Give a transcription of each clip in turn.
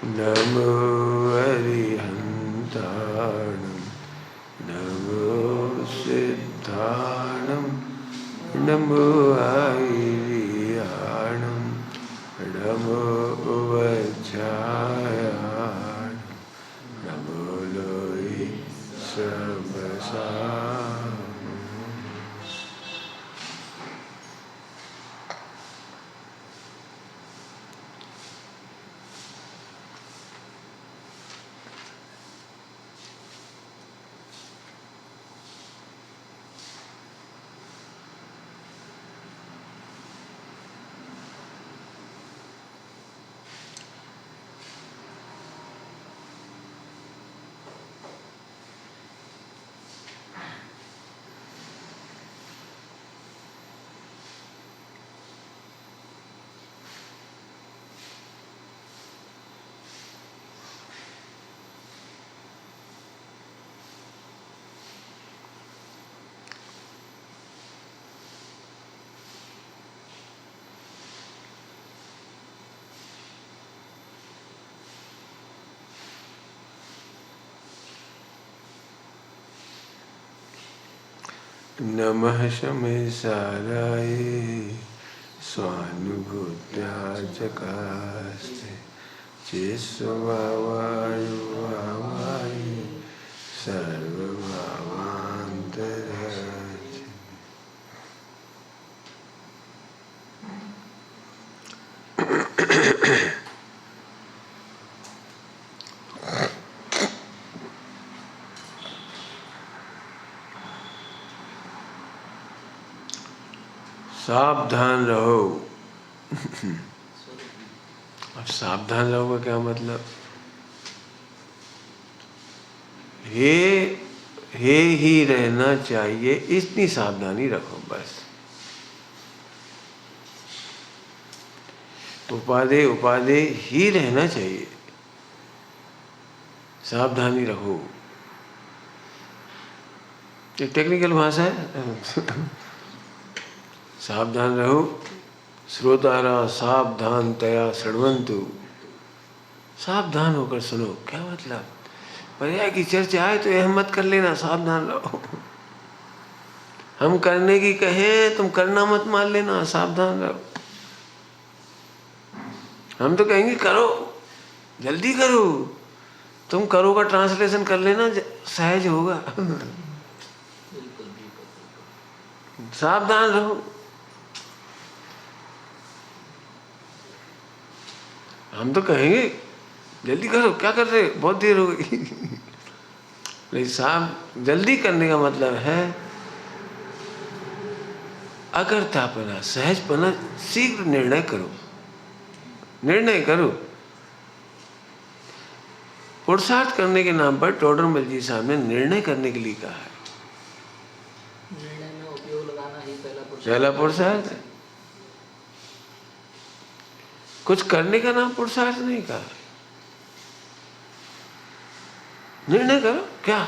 नमो अरिहन्ताणं नमो सिद्धाणं नमो आयर्याणं नमो वज्रायाणं नमो लोये सर्वसाम्। नमः शमेशाय स्वानुभूत्या चकास्ते चेष्वावायुवावाय सर्वभावान्तराज। सावधान रहो। अब सावधान रहो का क्या मतलब? हे ही रहना चाहिए, इतनी सावधानी रखो बस। उपाधे ही रहना चाहिए, सावधानी रहो। ये टेक्निकल भाषा है। सावधान रहो। श्रोतारा सावधानतया शृण्वन्तु। सावधान होकर सुनो। क्या मतलब? पर्याय की चर्चा आए तो यह मत कर लेना, सावधान रहो। हम करने की कहें तुम करना मत मान लेना, सावधान रहो। हम तो कहेंगे करो, जल्दी करो, तुम करो का ट्रांसलेशन कर लेना, सहज होगा। सावधान रहो। हम तो कहेंगे जल्दी करो, क्या कर रहे, बहुत देर हो गई। नहीं, साहब जल्दी करने का मतलब है अकर्तापना, सहजपना, शीघ्र निर्णय करो, निर्णय करो। पुरुषार्थ करने के नाम पर टोडरमल जी साहब ने निर्णय करने के लिए कहा है। निर्णय में उपयोग लगाना ही पहला पुरुषार्थ है। कुछ करने का नाम पुरुषार्थ नहीं कहा। निर्णय करो क्या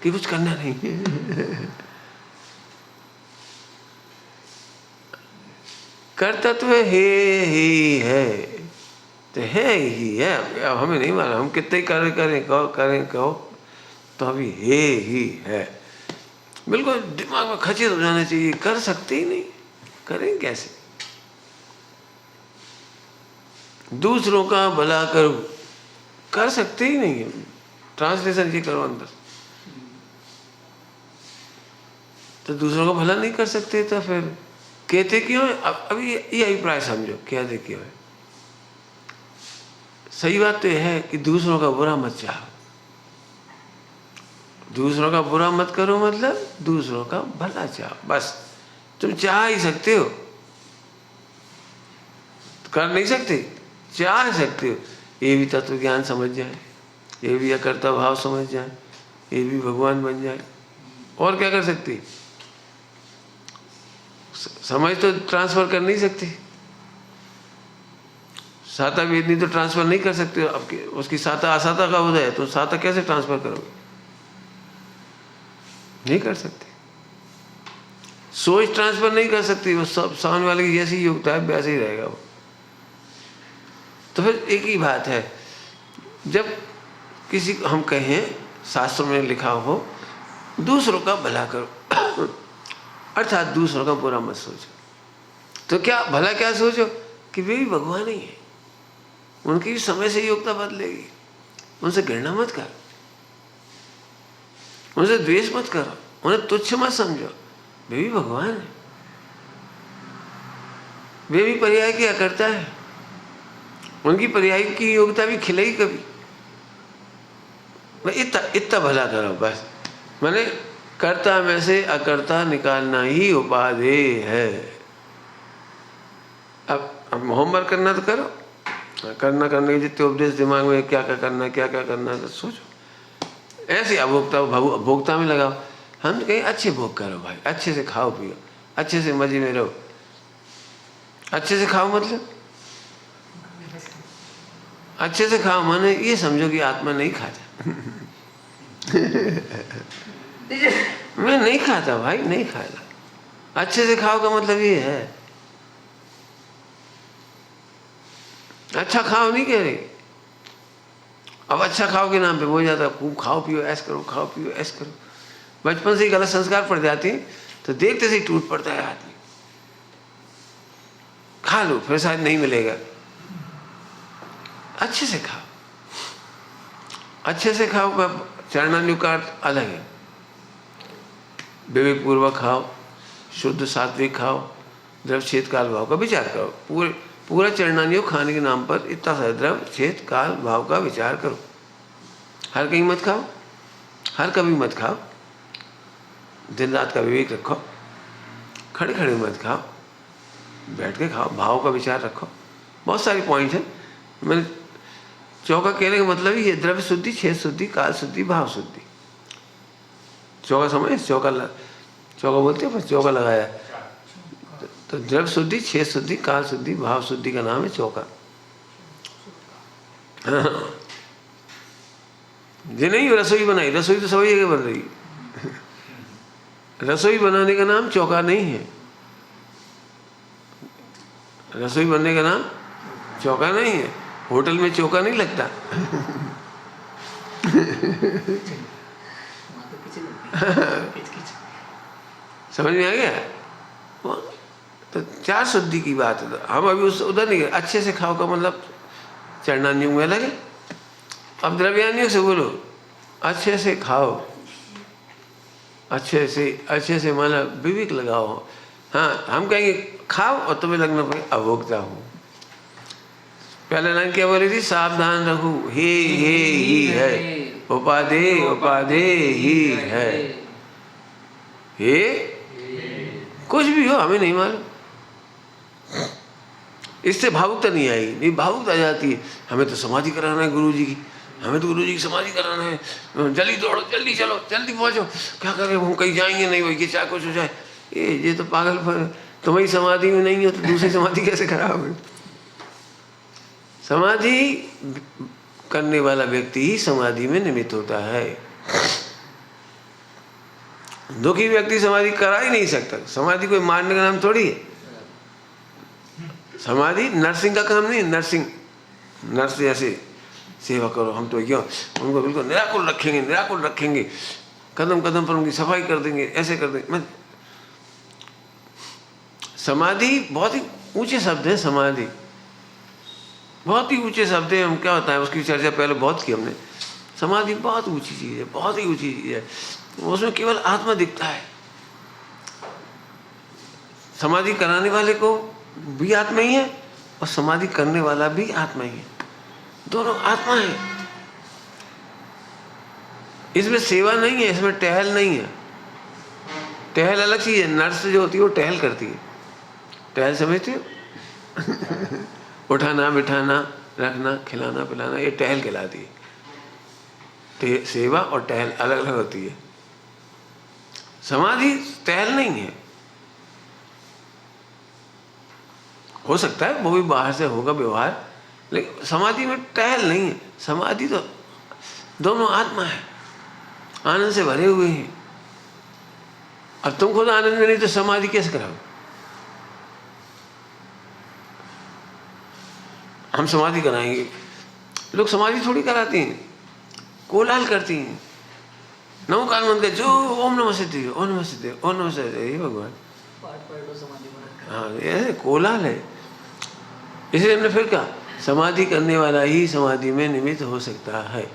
कि कुछ करना नहीं है। कर्तव्य है ही है, तो है ही है। अब हमें नहीं मालूम, हम कितने करें कहो तो अभी है ही है। बिल्कुल दिमाग में खचित हो जाना चाहिए, कर सकते ही नहीं, करें कैसे? दूसरों का भला करो, कर सकते ही नहीं है। ट्रांसलेशन ये करो अंदर, तो दूसरों का भला नहीं कर सकते तो फिर कहते क्यों है? अभी ये अभिप्राय समझो, कहते क्यों है? सही बात तो यह है कि दूसरों का बुरा मत चाहो, दूसरों का बुरा मत करो, मतलब दूसरों का भला चाहो। बस तुम चाह ही सकते हो, कर नहीं सकते, चाह सकते हो। ये भी तत्व ज्ञान समझ जाए, ये भी अकर्ता भाव समझ जाए, ये भी भगवान बन जाए, और क्या कर सकती? समझ तो ट्रांसफर कर नहीं सकती। साता वेदनी तो ट्रांसफर नहीं कर सकते। अब उसकी साता असाता का उदय है, तो साता कैसे ट्रांसफर करोगे? नहीं कर सकते। सोच ट्रांसफर नहीं कर सकती, वो सब सामने वाले की जैसी योग्यता है वैसे ही रहेगा वो। तो फिर एक ही बात है जब किसी को हम कहें, शास्त्रों में लिखा हो दूसरों का भला करो अर्थात दूसरों का बुरा मत सोचो, तो क्या भला क्या सोचो कि वे भी भगवान ही है, उनकी भी समय से योग्यता बदलेगी। उनसे घृणा मत करो, उनसे द्वेष मत करो, उन्हें तुच्छ मत समझो, वे भी भगवान है, वे भी पर्याय किया करता है, उनकी पर्याय की योग्यता भी खिलेगी कभी। इतना भला करो बस। मैंने कर्ता में से अकर्ता निकालना ही उपादेय है। अब होमवर्क करना तो करो, करने के जितने उपदेश दिमाग में क्या क्या करना है, क्या क्या करना है, तो सोचो। ऐसे अभोक्ता भोक्ता में लगाओ। हम कहीं अच्छे भोग करो भाई, अच्छे से खाओ पियो, अच्छे से मजे में रहो। अच्छे से खाओ मतलब अच्छे से खाओ माने ये समझो कि आत्मा नहीं खाता मैं नहीं खाता भाई, नहीं खाता। अच्छे से खाओ का मतलब ये है, अच्छा खाओ नहीं कह रहे। अब अच्छा खाओ के नाम पे हो जाता खूब खाओ पियो ऐश करो, खाओ पियो ऐश करो। बचपन से ही गलत संस्कार पड़ जाते हैं तो देखते से ही टूट पड़ता है आदमी। खा लो फिर शायद नहीं मिलेगा। अच्छे से खाओ, अच्छे से खाओ का चरणान्यु का अर्थ अलग है। विवेक पूर्वक खाओ, शुद्ध सात्विक खाओ, द्रव्य क्षेत्र काल भाव का विचार करो। पूरा चरणान्यु खाने के नाम पर इतना सा द्रव्य क्षेत्र काल भाव का विचार करो। हर कहीं मत खाओ, हर कभी मत खाओ। दिन रात का विवेक रखो, खड़े खड़े मत खाओ, बैठ के खाओ, भाव का विचार रखो। बहुत सारी पॉइंट है। मैंने चौका कहने का मतलब ही है द्रव्य शुद्धि, क्षेत्र शुद्धि, काल शुद्धि, भाव शुद्धि। चौका समझ, चौका बोलते हैं, बस चौका लगाया। तो द्रव्य शुद्धि, क्षेत्र शुद्धि, काल शुद्धि, भाव शुद्धि का नाम है चौका। हाँ। जी नहीं रसोई बनाई, रसोई तो सभी जगह बन रही रसोई बनाने का नाम चौका नहीं है। रसोई बनने का नाम चौका नहीं है। होटल में चौका नहीं लगता समझ में आ गया? तो चार शुद्धि की बात है। हम अभी उधर नहीं गए। अच्छे से खाओ का मतलब चरणान्यों में अलग है। अब द्रव्यान्यों से बोलो, अच्छे से खाओ, अच्छे से मतलब विवेक लगाओ। हाँ, हम कहेंगे खाओ और तुम्हें लगना पड़े अभोक्ता हूँ। पहले लाइन क्या बोली थी? सावधान रहो, हे ही है, उपादेय ही है। हे कुछ भी हो हमें नहीं मालूम। इससे भावुकता नहीं आई, नहीं भावुकता आ जाती है। हमें तो समाधि कराना है गुरु जी की, हमें तो गुरु जी की समाधि कराना है, जल्दी दौड़ो, जल्दी चलो, जल्दी पहुंचो। क्या करें, हम कहीं जाएंगे नहीं भाई, ये चाहे कुछ हो जाए। ये तो पागल। तुम्हारी समाधि में नहीं हो तो दूसरी समाधि कैसे कराओगे? समाधि करने वाला व्यक्ति ही समाधि में निमित्त होता है। दुखी व्यक्ति समाधि करा ही नहीं सकता। समाधि कोई मारने का नाम थोड़ी है। समाधि नर्सिंग का काम नहीं है। नर्स जैसे सेवा करो, हम तो क्यों उनको बिल्कुल निराकुल रखेंगे, कदम कदम पर उनकी सफाई कर देंगे, ऐसे कर देंगे। समाधि बहुत ही ऊंचे शब्द है। समाधि बहुत ही ऊंचे शब्द है। हम क्या होता है उसकी चर्चा पहले बहुत की हमने। समाधि बहुत ऊंची चीज़ है, बहुत ही ऊंची चीज़ है। उसमें केवल आत्मा दिखता है। समाधि कराने वाले को भी आत्मा ही है और समाधि करने वाला भी आत्मा ही है। दोनों आत्मा है। इसमें सेवा नहीं है, इसमें टहल नहीं है। टहल अलग चीज है। नर्स जो होती है वो टहल करती है। टहल समझते हो? उठाना बिठाना रखना खिलाना पिलाना, ये टहल कहलाती है। सेवा और टहल अलग अलग होती है। समाधि टहल नहीं है। हो सकता है वो भी बाहर से होगा व्यवहार, लेकिन समाधि में टहल नहीं है। समाधि तो दोनों आत्मा है, आनंद से भरे हुए हैं। अब तुम खुद आनंद में नहीं तो समाधि कैसे कराओ? हम समाधि कराएंगे, लोग समाधि थोड़ी कराती हैं, कोलाहल करती हैं। नौ काल मंत्र के जो ओम नमः सिद्धि, ओम नमः सिद्धि, ओम नमः सिद्धि, हे भगवान। पाठ पढ़ लो समाधि में। हाँ, ये कोलाहल है। इसलिए हमने फिर कहा समाधि करने वाला ही समाधि में निमित्त हो सकता है।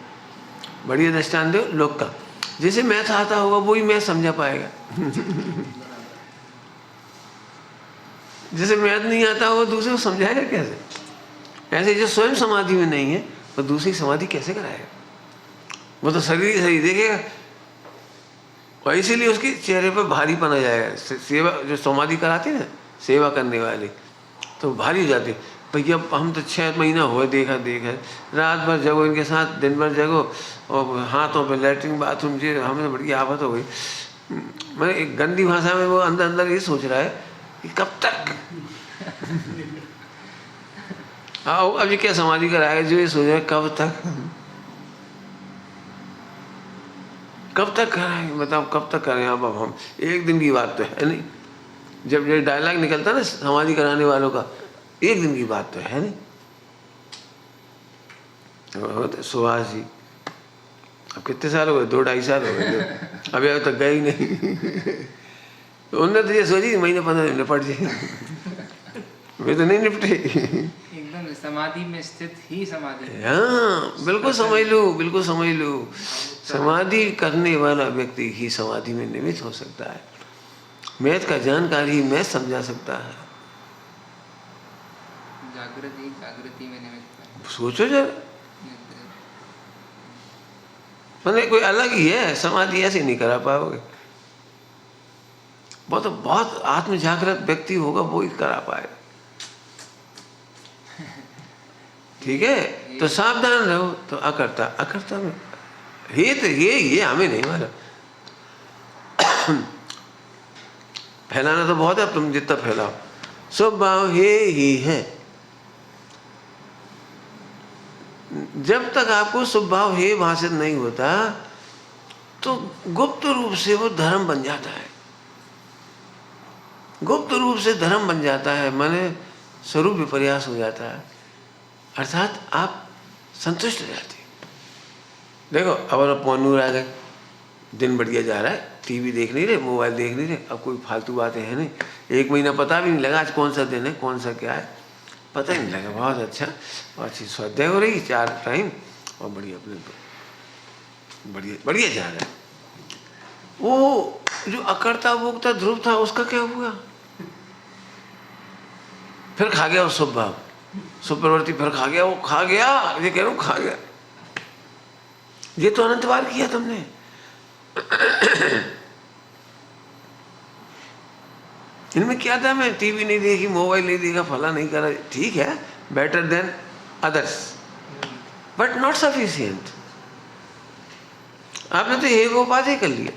बढ़िया दृष्टांत दो लोग का, जैसे मैथ आता होगा वही मैथ समझा पाएगा। जैसे मैथ नहीं आता होगा दूसरे को समझाएगा कैसे? ऐसे जो स्वयं समाधि में नहीं है वो दूसरी समाधि कैसे कराएगा? वो तो शरीर सही देखेगा और इसीलिए उसके चेहरे पर भारी पना जाएगा। सेवा जो समाधि कराते हैं ना, सेवा करने वाले तो भारी हो जाते। भैया हम तो 6 महीना हुआ देखा रात भर जगो इनके साथ, दिन भर जगो और हाथों पे लैट्रिन बाथरूम जी, हमें बड़ी आफत हो गई। मैंने एक गंदी भाषा में वो अंदर अंदर ये सोच रहा है कि कब तक आओ अब ये क्या समाधि कराएगा, जो ये सोच रहा है कब तक कराएंगे, मतलब कब तक करें। अब हम एक दिन की बात तो है नहीं, जब ये डायलॉग निकलता है ना समाधि कराने वालों का, एक दिन की बात तो है नहीं। सुभाष जी अब कितने साल हो गए, 2-2.5 साल हो गए, अभी तक गए ही नहीं। तो उन्होंने तो ये सोची महीने 15 दिन निपट जाए, वे तो नहीं निपटे। एकदम समाधि में स्थित ही समाधि। हाँ बिल्कुल समझ लो, बिल्कुल समझ लो। समाधि करने वाला व्यक्ति ही समाधि में निमित्त हो सकता है। मैथ का जानकार ही मैथ समझा सकता है। जागृति में निमित्त। सोचो जरा, मैंने कोई अलग ही है, समाधि ऐसे नहीं करा पाओगे। बहुत आत्म जागृत व्यक्ति होगा वो ही करा पाएगा। ठीक है, तो सावधान रहो। तो अकर्ता में ये हमें नहीं मालूम। फैलाना तो बहुत है, तुम जितना फैलाओ, स्वभाव हे ही है। जब तक आपको स्वभाव हे भाषित नहीं होता तो गुप्त रूप से वो धर्म बन जाता है। गुप्त रूप से धर्म बन जाता है, माने स्वरूप विपर्यास हो जाता है, अर्थात आप संतुष्ट हो जाते। देखो अब पौनूर आ गए, दिन बढ़िया जा रहा है, टीवी देख नहीं रहे, मोबाइल देख नहीं रहे, अब कोई फालतू बातें हैं नहीं। 1 महीना पता भी नहीं लगा आज कौन सा दिन है, कौन सा क्या है, पता ही नहीं लगा। बहुत अच्छा और अच्छी स्वाध्याय हो रही 4 टाइम और बढ़िया बढ़िया जा रहा है। वो जो अकर्ता भोक्ता ध्रुव था उसका क्या हुआ? फिर खा गया वो स्वभाव, सुप्रवृत्ति फिर खा गया, वो खा गया, ये कह रहा हूँ खा गया। ये तो अनंत बार किया तुमने। इनमें क्या था, मैं टीवी नहीं देखी, मोबाइल नहीं देखा, फला नहीं करा, ठीक है, better than others but not sufficient. आपने तो एक उपाधि कर लिया,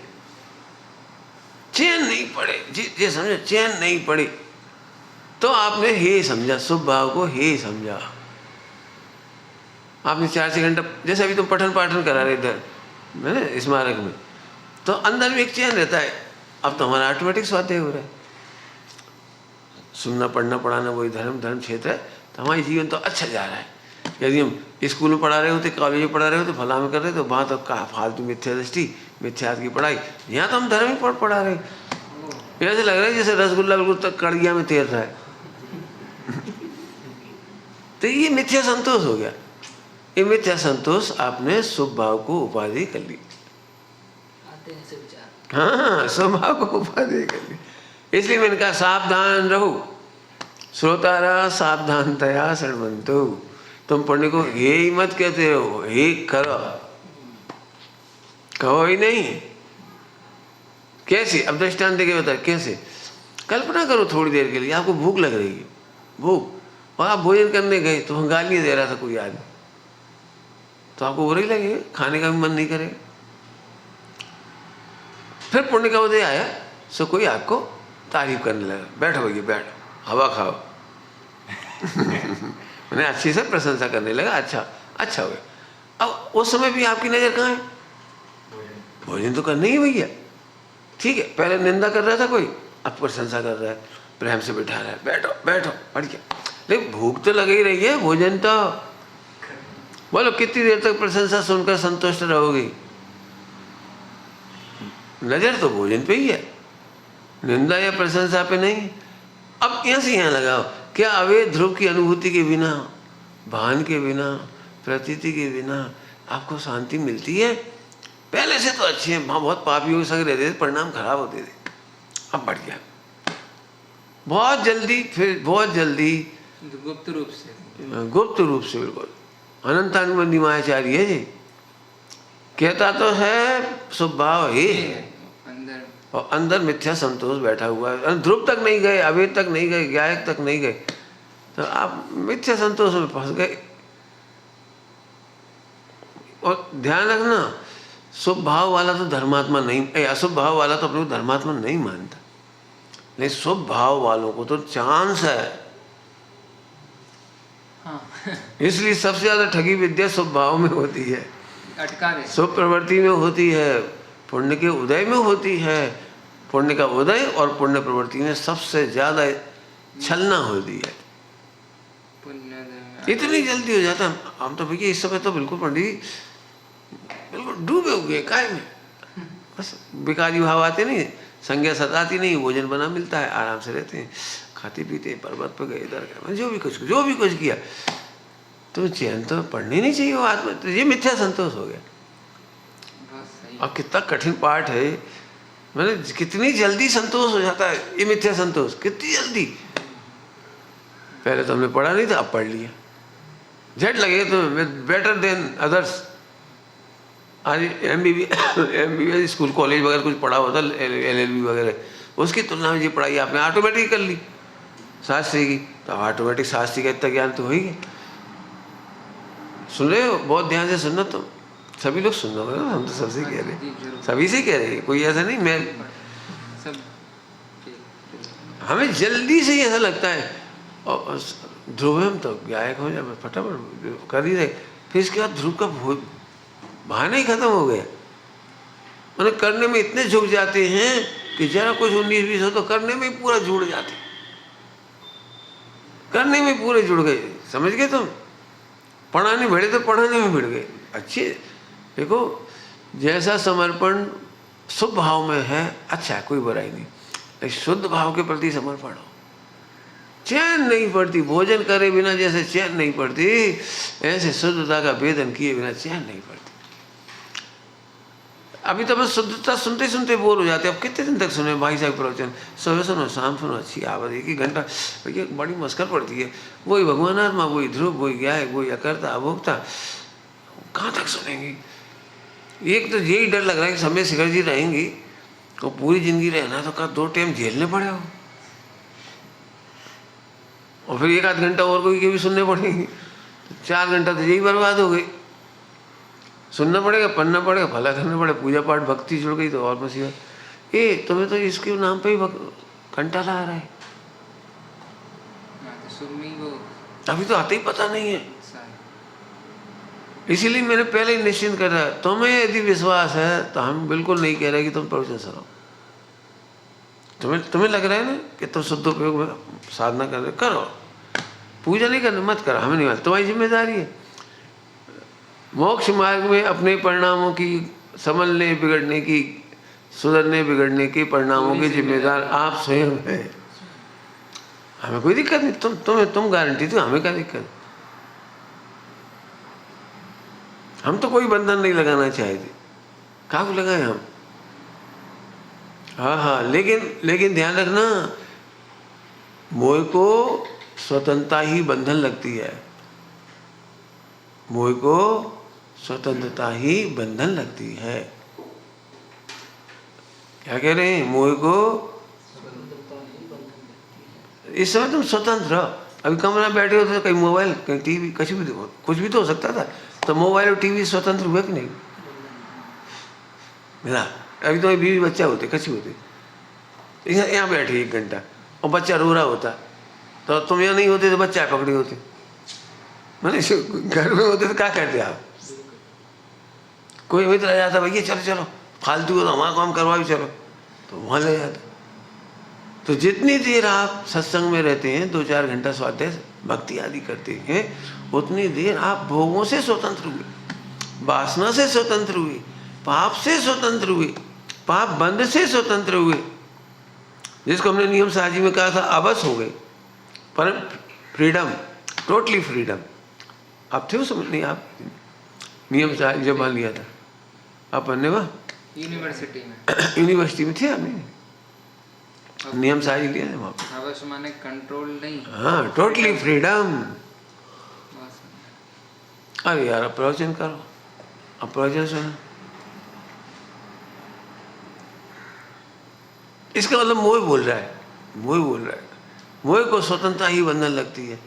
चैन नहीं पड़े, जी समझो चैन नहीं पड़ी तो आपने हे समझा, शुभ भाव को हे समझा। आपने 4-6 घंटा, जैसे अभी तुम पठन पाठन करा रहे इधर मैंने स्मारक में, तो अंदर में एक चैन रहता है। अब तो हमारा ऑटोमेटिक स्वाध्याय हो रहा है, सुनना पढ़ना पढ़ाना वही धर्म क्षेत्र है, तो हमारी जीवन तो अच्छा जा रहा है। यदि हम स्कूल में पढ़ा रहे होते, कॉलेज में पढ़ा रहे होते, फला में कर रहे तो वहाँ तो कहा फालतू मिथ्या दृष्टि, मिथ्यात्व की पढ़ाई। यहाँ तो हम धर्म ही पढ़ा रहे, ऐसे लग रहा है जैसे रसगुल्ला बिल्कुल तक कड़िया में तैर रहा है। तो ये मिथ्या संतोष हो गया। ये मिथ्या संतोष आपने शुभ भाव को उपाधि कर ली। आते हैं ऐसे विचार। हाँ, स्वभाव को उपाधि कर ली। इसलिए मैंने कहा सावधान रहो, श्रोतारा सावधानतया शृण्वन्तु। तुम पढ़ने को हे ही मत कहते हो, हे करो, कहो ही नहीं। कैसे? अब दृष्टांत देके बता कैसे। कल्पना करो थोड़ी देर के लिए आपको भूख लग रही है, भूख, और आप भोजन करने गए तो गालियाँ दे रहा था कोई आदमी, तो आपको बुरा ही लगेगा, खाने का भी मन नहीं करेगा। फिर पुण्य का उदय आया, सो कोई आपको तारीफ करने लगा, बैठो भैया बैठो, हवा खाओ। मैंने अच्छी से प्रशंसा करने लगा, अच्छा हो गया। अब उस समय भी आपकी नज़र कहाँ है? भोजन तो करना ही भैया, ठीक है। पहले निंदा कर रहा था कोई, अब प्रशंसा कर रहा है, प्रेम से बैठा रहा है, बैठो बैठो बढ़िया। लेकिन भूख तो लगी रही है, भोजन तो बोलो कितनी देर तक प्रशंसा सुनकर संतुष्ट रहोगी? नजर तो भोजन पे ही है, निंदा या प्रशंसा पे नहीं। अब यहाँ से यहाँ लगाओ, क्या अवैध ध्रुव की अनुभूति के बिना, भान के बिना, प्रतीति के बिना आपको शांति मिलती है? पहले से तो अच्छे हैं, वहाँ बहुत पापियों के संग रहते थे, परिणाम खराब होते थे, अब बढ़ गया बहुत जल्दी। फिर बहुत जल्दी गुप्त रूप से, बिल्कुल अनंतानुबंधी मायाचारी है जी। कहता तो है स्वभाव ही है, अंदर और अंदर मिथ्या संतोष बैठा हुआ है। ध्रुव तक नहीं गए, अवैध तक नहीं गए, ज्ञायक तक नहीं गए, तो आप मिथ्या संतोष में फंस गए। और ध्यान रखना, शुभ भाव वाला तो धर्मात्मा नहीं, अशुभ भाव वाला तो अपने को धर्मात्मा नहीं मानता, लेकिन शुभ भाव वालों को तो चांस है। हाँ इसलिए सबसे ज्यादा ठगी विद्या शुभ भाव में होती है, अटका दे। शुभ प्रवृत्ति में होती है, पुण्य के उदय में होती है। पुण्य का उदय और पुण्य प्रवृत्ति में सबसे ज्यादा छलना होती है। इतनी जल्दी हो जाता है। हम तो भैया इस समय तो बिल्कुल पंडित बिल्कुल डूबे हुए काय में, बस बेकारी भाव आते नहीं, संज्ञा सताती नहीं, भोजन बना मिलता है, आराम से रहते हैं, खाते पीते हैं, पर्वत पर गए, इधर गए, जो भी कुछ किया, तो चैन तो पढ़नी नहीं चाहिए वो आत्मा। तो ये मिथ्या संतोष हो गया। अब कितना कठिन पाठ है, मैंने कितनी जल्दी संतोष हो जाता है ये मिथ्या संतोष, कितनी जल्दी। पहले तो हमने पढ़ा नहीं था, अब पढ़ लिया, झट लगे तो बेटर देन अदर्स। आज MBBS स्कूल कॉलेज वगैरह कुछ पढ़ा होता, LLB वगैरह, उसकी तुलना में ये पढ़ाई आपने ऑटोमेटिक कर ली शास्त्री की, तो ऑटोमेटिक शास्त्री का इतना ज्ञान तो हो ही गया। सुन रहे हो? बहुत ध्यान से सुनना, तुम सभी लोग सुन रहे हो, हम तो सबसे कह रहे हैं, सभी से कह रहे हैं, कोई ऐसा नहीं। मैं सब हमें जल्दी से ही ऐसा लगता है, और ध्रुव हम तो गायक हो जाए, फटाफट कर ही रहे, फिर इसके बाद ध्रुव का बहाना ही खत्म हो गया। उन्हें करने में इतने झुक जाते हैं कि जरा कुछ 19-20 हो तो करने में ही पूरा जुड़ जाते, करने में पूरे जुड़ गए। समझ गए तुम? पढ़ाने भिड़े तो पढ़ाने में भिड़ गए। अच्छे देखो, जैसा समर्पण शुभ भाव में है अच्छा है, कोई बुराई नहीं, लेकिन शुद्ध भाव के प्रति समर्पण हो। चैन नहीं पड़ती, भोजन करे बिना जैसे चैन नहीं पड़ती, ऐसे शुद्धता का वेदन किए बिना चैन नहीं पड़ती। अभी तो बस शुद्धता सुनते सुनते बोर हो जाते। अब कितने दिन तक सुने भाई साहब प्रवचन? सुबह सुनो, शाम सुनो, अच्छी आवाज़, 1 घंटा, भैया बड़ी मस्कर पड़ती है। वही भगवान आत्मा, वही ध्रुव, वही गायक, वही अकर्ता अभोक्ता, कहाँ तक सुनेंगी? एक तो यही डर लग रहा है कि समय शिखर जी रहेंगी तो पूरी जिंदगी रहना तो का 2 टाइम झेलने पड़े हो, और फिर 1 आध घंटा और कोई के भी सुनने पड़ेंगे, तो 4 घंटा तो यही बर्बाद हो गई। सुनना पड़ेगा, पढ़ना पड़ेगा, भला करना पड़ेगा, पूजा पाठ भक्ति जुड़ गई तो और मुसीबत। तुम्हें तो इसके नाम पे ही घंटा ला रहा है, अभी तो आते ही पता नहीं है। इसीलिए मैंने पहले ही निश्चिंत कर रहा, तुम्हें यदि विश्वास है तो हम बिल्कुल नहीं कह रहे कि तुम प्रवचन सुनो। तुम्हें लग रहा है ना कि तुम शुद्ध उपयोग में साधना कर रहे, करो, पूजा नहीं करना मत करो, हमें नहीं मालूम, तुम्हारी जिम्मेदारी है। मोक्ष मार्ग में अपने परिणामों की संभलने बिगड़ने की, सुधरने बिगड़ने के परिणामों के जिम्मेदार आप स्वयं हैं। हमें कोई दिक्कत नहीं, तुम गारंटी दो, हमें क्या दिक्कत? हम तो कोई बंधन नहीं लगाना चाहते, कहाँ को लगाए हम? हाँ, लेकिन ध्यान रखना, मोह को स्वतंत्रता ही बंधन लगती है, मोह को स्वतंत्रता ही बंधन लगती है। क्या कह रहे हैं? मोह को इस समय तुम स्वतंत्र हो। अभी कमरा में बैठे हो तो कहीं मोबाइल, कहीं टीवी, कुछ भी तो हो सकता था, तो मोबाइल और टीवी स्वतंत्र हुए कि नहीं? मिला। अभी तो बीवी बच्चा होते, कच्ची होते, यहाँ बैठे 1 घंटा और बच्चा रो रहा होता, तो तुम यहाँ नहीं होते तो बच्चा पकड़े होते, मैंने घर में होते तो क्या करते आप? कोई मित्र आ जाता, भैया चलो चलो, फालतू हो तो हमारा काम करवा भी चलो, तो वहाँ ले जाता। तो जितनी देर आप सत्संग में रहते हैं, 2-4 घंटा स्वाध्याय भक्ति आदि करते हैं, उतनी देर आप भोगों से स्वतंत्र हुए, वासना से स्वतंत्र हुए, पाप से स्वतंत्र हुए, पाप बंध से स्वतंत्र हुए, जिसको हमने नियम साजी में कहा था अबस हो गए, परम फ्रीडम, टोटली फ्रीडम। आप थे उस समय? नहीं, आप नियम साजी जब मान लिया था अपन ने, वहाँ यूनिवर्सिटी में, यूनिवर्सिटी में थे आपने नियम साजी लिया था वहाँ पे। अवश्य माने कंट्रोल नहीं। हाँ, टोटली फ्रीडम। बस। अरे यार, अब प्रवचन करो, अब प्रवचन सुनो। इसका मतलब मोह बोल रहा है, मोह बोल रहा है। मोह को स्वतंत्रता ही बंधन लगती है।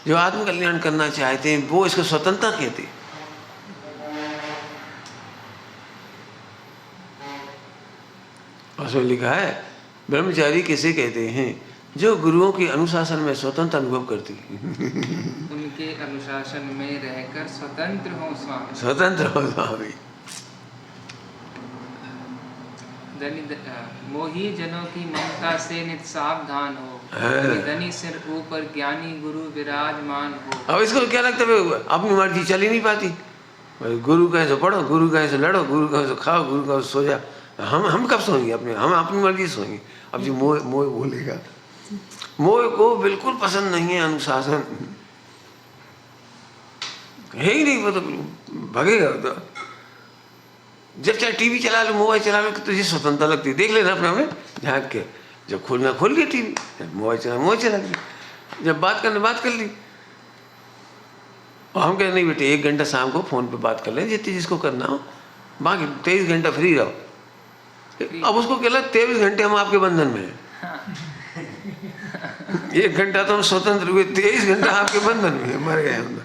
जो आत्मकल्याण करना चाहते हैं वो इसको स्वतंत्रता कहते हैं। उसमें लिखा है ब्रह्मचारी किसे कहते हैं? जो गुरुओं के अनुशासन में स्वतंत्र अनुभव करती है। उनके अनुशासन में रहकर स्वतंत्र हो स्वामी। स्वतंत्र हो स्वामी। मोही जनों की ममता से नित सावधान हो, धनी सिर ऊपर ज्ञानी गुरु विराजमान हो। अब इसको क्या लगता है, अपनी मर्जी चल ही नहीं पाती। गुरु कहे तो पढ़ो, गुरु कहे तो लड़ो, गुरु कहे तो खाओ, गुरु कहे तो सो जा। हम कब सोएंगे अपने? हम अपनी मर्जी सोएंगे। अब जो मोह मोह बोलेगा, मोह को बिल्कुल पसंद नहीं है अनुशासन, है ही नहीं। वो तो भगेगा। तो जब चाहे टीवी चला लो, मोबाइल चला लो, तुझे स्वतंत्रता लगती है। देख लेना अपने में झाँक के, जब खोलना खोल गया टीवी, मोबाइल चला ली, जब बात करना बात कर ली। और हम कह नहीं बेटे 1 घंटा शाम को फ़ोन पे बात कर लें, जितनी जिसको करना हो, बाकी 23 घंटा फ्री रहो। अब उसको कहला 23 घंटे हम आपके बंधन में हैं। 1 घंटा तो हम स्वतंत्र हुए, 23 घंटा आपके बंधन में मर गए हम।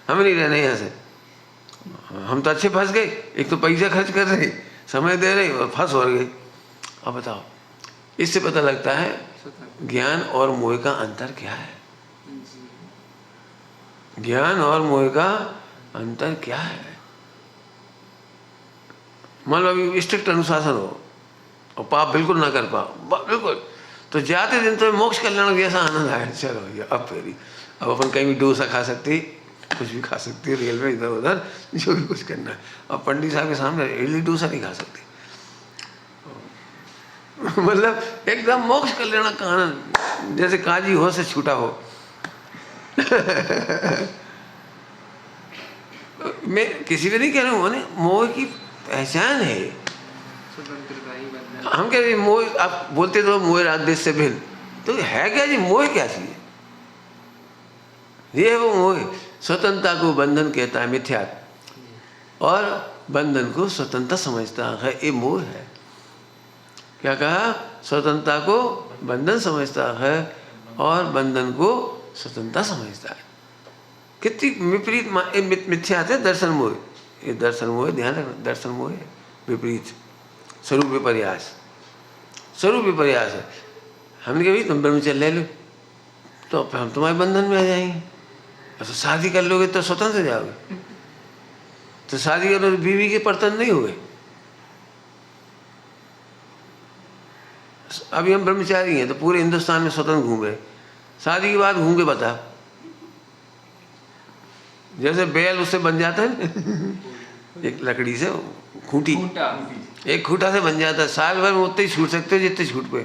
हमें नहीं रहना यहाँ से। हम तो अच्छे फंस गए, एक तो पैसा खर्च कर रहे, समय दे रहे और फंस हो गए। अब बताओ, इससे पता लगता है ज्ञान और मोह का अंतर क्या है। ज्ञान और मोह का अंतर क्या है? मान लो अभी स्ट्रिक्ट अनुशासन हो और पाप बिल्कुल ना कर पाओ, बिल्कुल, तो जाते दिन तो मोक्ष कल्याण जैसा आनंद आए। चलो भैया अब फेरी, अब अपन कहीं भी डोसा खा सकते, कुछ भी खा सकते, रेलवे इधर उधर जो भी कुछ करना है। अब पंडित साहब के सामने इडली डोसा नहीं खा सकते। मतलब एकदम मोक्ष कल्याण का आनंद, जैसे काजी हो से छूटा हो। मैं किसी भी नहीं कह रहा हूँ, मोह की पहचान है स्वतंत्रता ही बंधन। हम कह रहे मोह, आप बोलते तो मोह राग देश से भिन्न, तो है क्या जी? मोह क्या चीज? ये है वो मोह। स्वतंत्रता को बंधन कहता है मिथ्या, और बंधन को स्वतंत्रता समझता है, ये मोह है। क्या कहा? स्वतंत्रता को बंधन समझता है और बंधन को स्वतंत्रता समझता है। कितनी विपरीत मिथ्या है दर्शन मोह। ये दर्शन मोह, ध्यान रखना, दर्शन मोह है विपरीत, स्वरूप विपर्यास, स्वरूप विपर्यास है। हमने कहा भाई तुम ब्रह्मचर्य ले लो तो हम तुम्हारे बंधन में आ जाएंगे। तो शादी कर लोगे तो स्वतंत्र जाओगे, तो शादी करो बीवी के बर्तन नहीं हुए। अभी हम ब्रह्मचारी हैं तो पूरे हिंदुस्तान में स्वतंत्र घूम रहे, शादी के बाद घूम के बता, जैसे बैल उससे बन जाता है एक लकड़ी से खूंटी, एक खूंटा से बन जाता है। साल भर में उतने ही छूट सकते हो जितने छूट पे।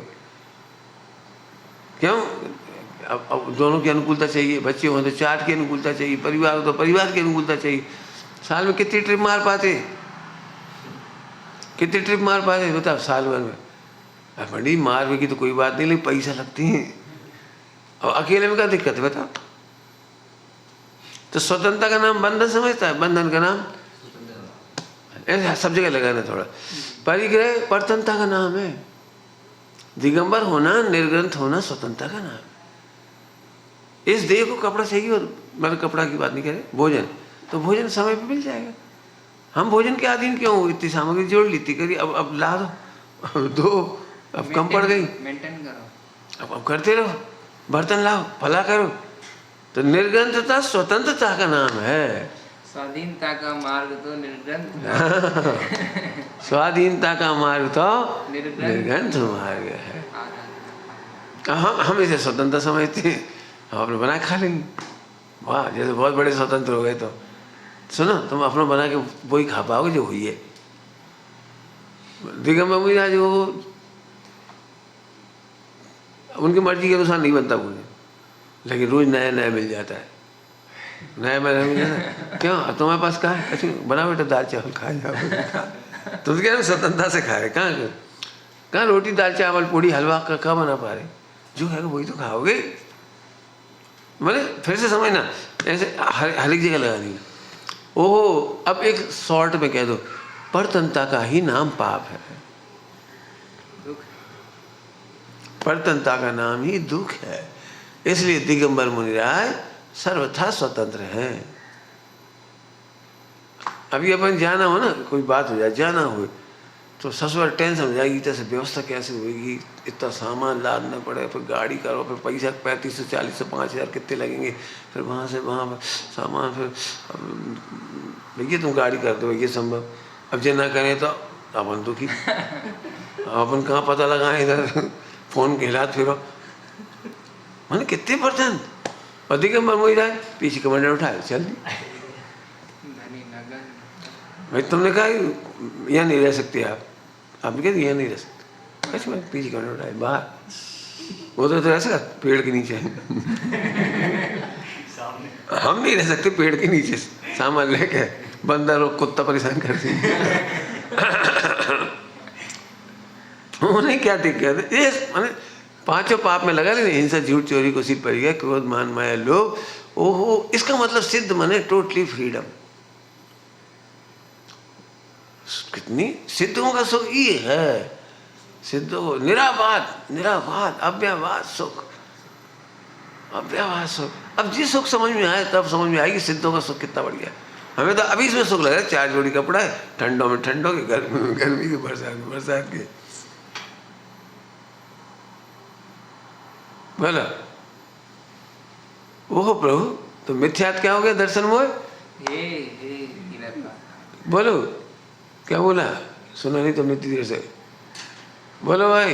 क्यों? अब दोनों की अनुकूलता चाहिए, बच्चे हो तो 4 की अनुकूलता चाहिए, परिवार हो तो परिवार की अनुकूलता चाहिए। साल में कितनी ट्रिप मार पाते, कितनी ट्रिप मार पाते बताओ साल भर में? बड़ी मार की तो कोई बात नहीं, लेकिन पैसा लगती है। और अकेले में क्या दिक्कत है बताओ? तो स्वतंत्रता का नाम बंधन समझता है, बंधन का नाम ऐसे सब जगह लगाना थोड़ा। परिग्रह परतंत्रता का नाम है। दिगंबर होना, निर्ग्रंथ होना स्वतंत्रता का नाम है। इस देह को कपड़ा चाहिए, और मतलब कपड़ा की बात नहीं करें, भोजन, तो भोजन समय पे मिल जाएगा। हम भोजन के अधीन क्यों? इतनी सामग्री जोड़ ली, इतनी करी, अब ला दो, अब कम पड़ गई, मेंटेन करो, अब करते रहो, बर्तन लाओ, फला करो। तो निर्ग्रंथता स्वतंत्रता का नाम है। स्वाधीनता का मार्ग तो निर्ग्रंथ, स्वाधीनता का मार्ग तो निर्ग्रंथ मार्ग है। हम इसे स्वतंत्रता समझते हैं, हम अपने बना के खा लेंगे। वाह, जैसे बहुत बड़े स्वतंत्र हो गए। तो सुनो, तुम अपना बना के वही खा पाओगे जो हुई है। दिगंबर मुनिराज वो उनकी मर्जी के अनुसार नहीं बनता भोजन, लेकिन रोज नया नया मिल जाता है, नया नया मिल जाता है। क्यों तुम्हारे पास कहाँ है? अच्छा बना बेटा, दाल चावल खाए जाओ। तुम क्या स्वतंत्रता से खा रहे? कहाँ रोटी दाल चावल पूड़ी हलवा का कहाँ बना पा रहे? जो है वही तो खाओगे। मैंने फिर से समझना, ऐसे हर एक जगह लगा दी। ओहो, अब एक शॉर्ट में कह दो, परतंत्रता का ही नाम पाप है, परतंत्रता का नाम ही दुख है। इसलिए दिगंबर मुनिराज सर्वथा स्वतंत्र हैं। अभी अपन जाना हो ना, कोई बात हो जाए, जाना हो तो ससुर टेंशन हो जाएगी, जैसे व्यवस्था कैसे होगी, इतना सामान लादना पड़े, फिर गाड़ी करो, फिर पैसा 35 से 40 से 5,000 कितने लगेंगे, फिर वहाँ से वहाँ सामान, फिर भैया तुम गाड़ी कर दो, ये संभव। अब जे ना करें तो अपन दुखी, अपन कहाँ पता लगाएं, इधर फोन के हिलात फिरो। मैंने कितने % और दिगंबर मुनिराज पीछे कमंडल उठाए चल दी। भाई तुमने कहा यहाँ नहीं रह सकते आप कहते यहाँ नहीं रह सकते, कैसे मैं पीछे कमंडल उठाए बाहर, वो तो रह सकता पेड़ के नीचे। हम नहीं रह सकते पेड़ के नीचे, सामान लेके बंदर और कुत्ता परेशान करते हैं। उन्हें क्या ठीक कहते, ये मैंने 5 पाप में लगा लेना, हिंसा झूठ चोरी को सिद्ध पड़ गया, क्रोध मान माया लोभ। ओहो, इसका मतलब सिद्ध माने टोटली फ्रीडम। कितनी सिद्धों का सुख ये है, सिद्धों निराबाद अव्यवहार सुख, अव्यवहार सुख। अब जिस सुख समझ में आए तब समझ में आएगी सिद्धों का सुख कितना बढ़िया है। हमें तो अभी इसमें सुख लग रहा है, 4 जोड़ी कपड़ा है, ठंडों में ठंडों के, गर्मी में गर्मी के, बरसात में बरसात के। बोला ओहो प्रभु, तो मिथ्यात क्या हो गया? दर्शन मोह। बोलो क्या बोला? सुना नहीं तुमने इतनी देर से? बोलो भाई,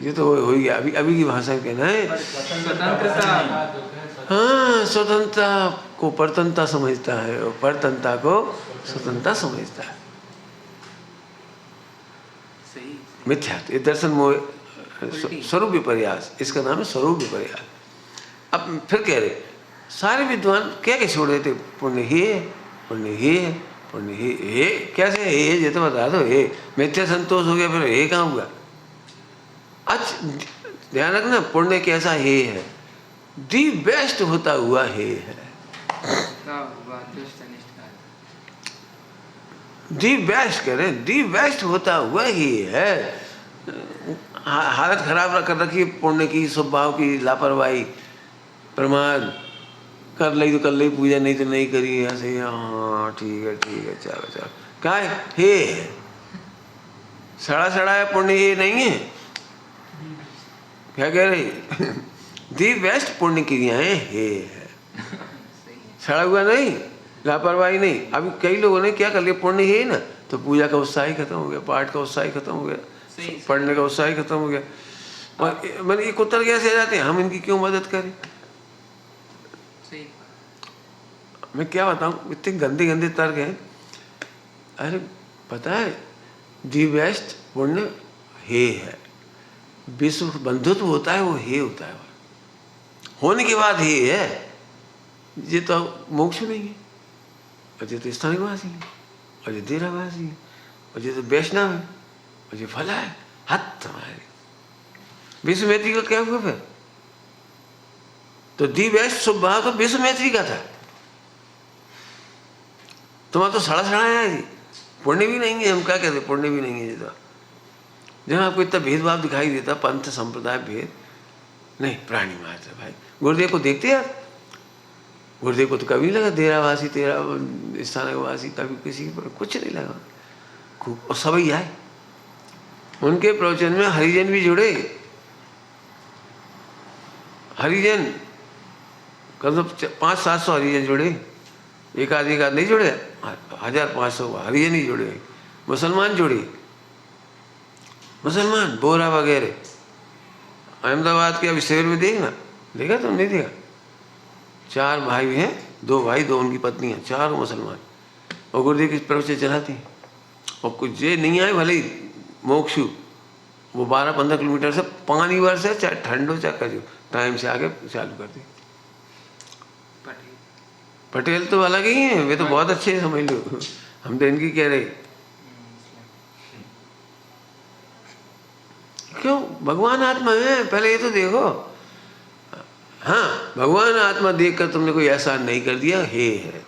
ये तो हो ही गया। अभी की भाषा में कहना है स्वतंत्रता। हाँ, स्वतंत्रता को परतंत्रता समझता है और परतंत्रता को स्वतंत्रता समझता है। सही। मिथ्यात, ये दर्शन मोह, स्वरूप विपर्यास, इसका नाम है स्वरूप विपर्यास। अब फिर कह रहे सारे विद्वान क्या क्या छोड़ देते? पुण्य ही है, पुण्य ही है, पुण्य ही है। कैसे है ये तो बता दो। हे मिथ्या संतोष हो गया, फिर हे कहाँ हुआ? अच्छा ध्यान रखना, पुण्य कैसा हे है? दी बेस्ट होता हुआ हे है। दी बेस्ट कह रहे, दी बेस्ट होता हुआ ही है। हालत खराब कर रखी पुण्य की, स्वभाव की, लापरवाही, प्रमाद, कर ली तो कर ली पूजा, नहीं तो नहीं करी, ऐसे हाँ ठीक है चलो क्या है? हे सड़ा है पुण्य, ये नहीं है। क्या कह रही? दी बेस्ट पुण्य क्रियाएं हे है, सड़ा हुआ नहीं, लापरवाही नहीं। अभी कई लोगों ने क्या कर लिया, पुण्य है ना तो पूजा का उत्साह ही खत्म हो गया, पाठ का उत्साह ही खत्म हो गया, पढ़ने का उत्साह ही खत्म हो गया। और मैंने ये कुत्तर कैसे आ जाते हैं, हम इनकी क्यों मदद करें? मैं क्या बताऊं, इतने गंदे तर्क हैं। अरे पता है, दी बेस्ट पुण्य हे है, विश्व बंधुत्व होता है वो हे होता है, होने के बाद हे है। ये तो मोक्ष नहीं है, और ये तो स्थानिकवासी है, और ये देरावासी है, और ये तो वैष्णव है, और ये फला है। हद तुम्हारी विश्व मैत्री का क्या हुआ फिर? तो दी बेस्ट स्वभाव तो विश्व मैत्री का था, तुम्हारा तो सड़ा है जी। पुण्य भी नहीं है, हम क्या कहते, पुण्य भी नहीं है। ये तो जब आपको इतना भेदभाव दिखाई देता, पंथ संप्रदाय भेद नहीं, प्राणी मात्र। भाई गुरुदेव को देखते यार, गुरुदेव को तो कभी नहीं लगा देरावासी तेरा स्थानकवासी, कभी किसी पर कुछ नहीं लगा। खूब और सभी आए उनके प्रवचन में, हरिजन भी जुड़े। हरिजन कम 500-700 हरिजन जुड़े, एक आध नहीं जुड़े, 1500 हरिजन ही जुड़े। मुसलमान जुड़े, मुसलमान बोरा वगैरह, अहमदाबाद के अभी शहर में देखना देखा तुम? नहीं देखा? 4 भाई हैं, 2 भाई 2 उनकी पत्नियां, चारों मुसलमान, और गुरुदेव की प्रवचन चलाती हैं। और कुछ ये नहीं आए भले ही मोक्षु, वो 12-15 किलोमीटर से पानी बरसे, चाहे ठंड हो चाहे कजू, टाइम से आगे चालू कर दी। पटेल तो अलग ही हैं, वे तो बहुत अच्छे हैं, समझ लो। हम तो इनकी कह रहे। क्यों? भगवान आत्मा है, पहले ये तो देखो। हाँ, भगवान आत्मा देखकर तुमने कोई एहसान नहीं कर दिया, हे है।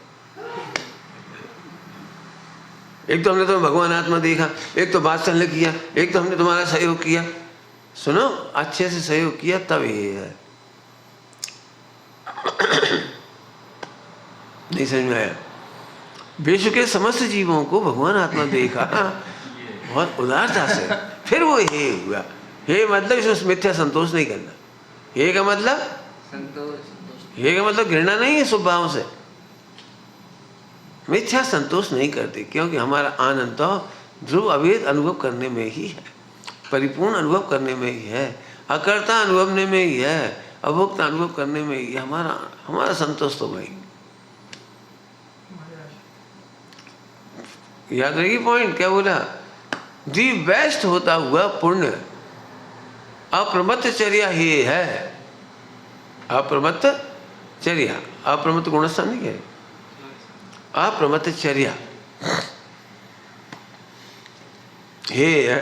एक तो हमने तो भगवान आत्मा देखा, एक तो बात्सल्य किया, एक तो हमने तुम्हारा सहयोग किया। सुनो, अच्छे से सहयोग किया तब ये है। नहीं समझ में आया? विश्व के समस्त जीवों को भगवान आत्मा देखा बहुत उदारता से, फिर वो हे हुआ। हे मतलब इसमें मिथ्या संतोष नहीं करना। हे का मतलब संतोष। हे का मतलब घृणा नहीं है स्वभाव से, मिथ्या संतोष नहीं करते, क्योंकि हमारा आनंद तो ध्रुव अभेद अनुभव करने में ही है, परिपूर्ण अनुभव करने में ही है, अकर्ता अनुभव में ही है, अभोक्ता अनुभव करने में ही हमारा संतोष तो भाई। याद रहेगी पॉइंट क्या बोला? दी बेस्ट होता हुआ पुण्य अप्रमत्त चर्या ही है। अप्रमत्त चर्या, अप्रमत्त गुणस्थान नहीं है, अप्रमत्त चर्या हे है।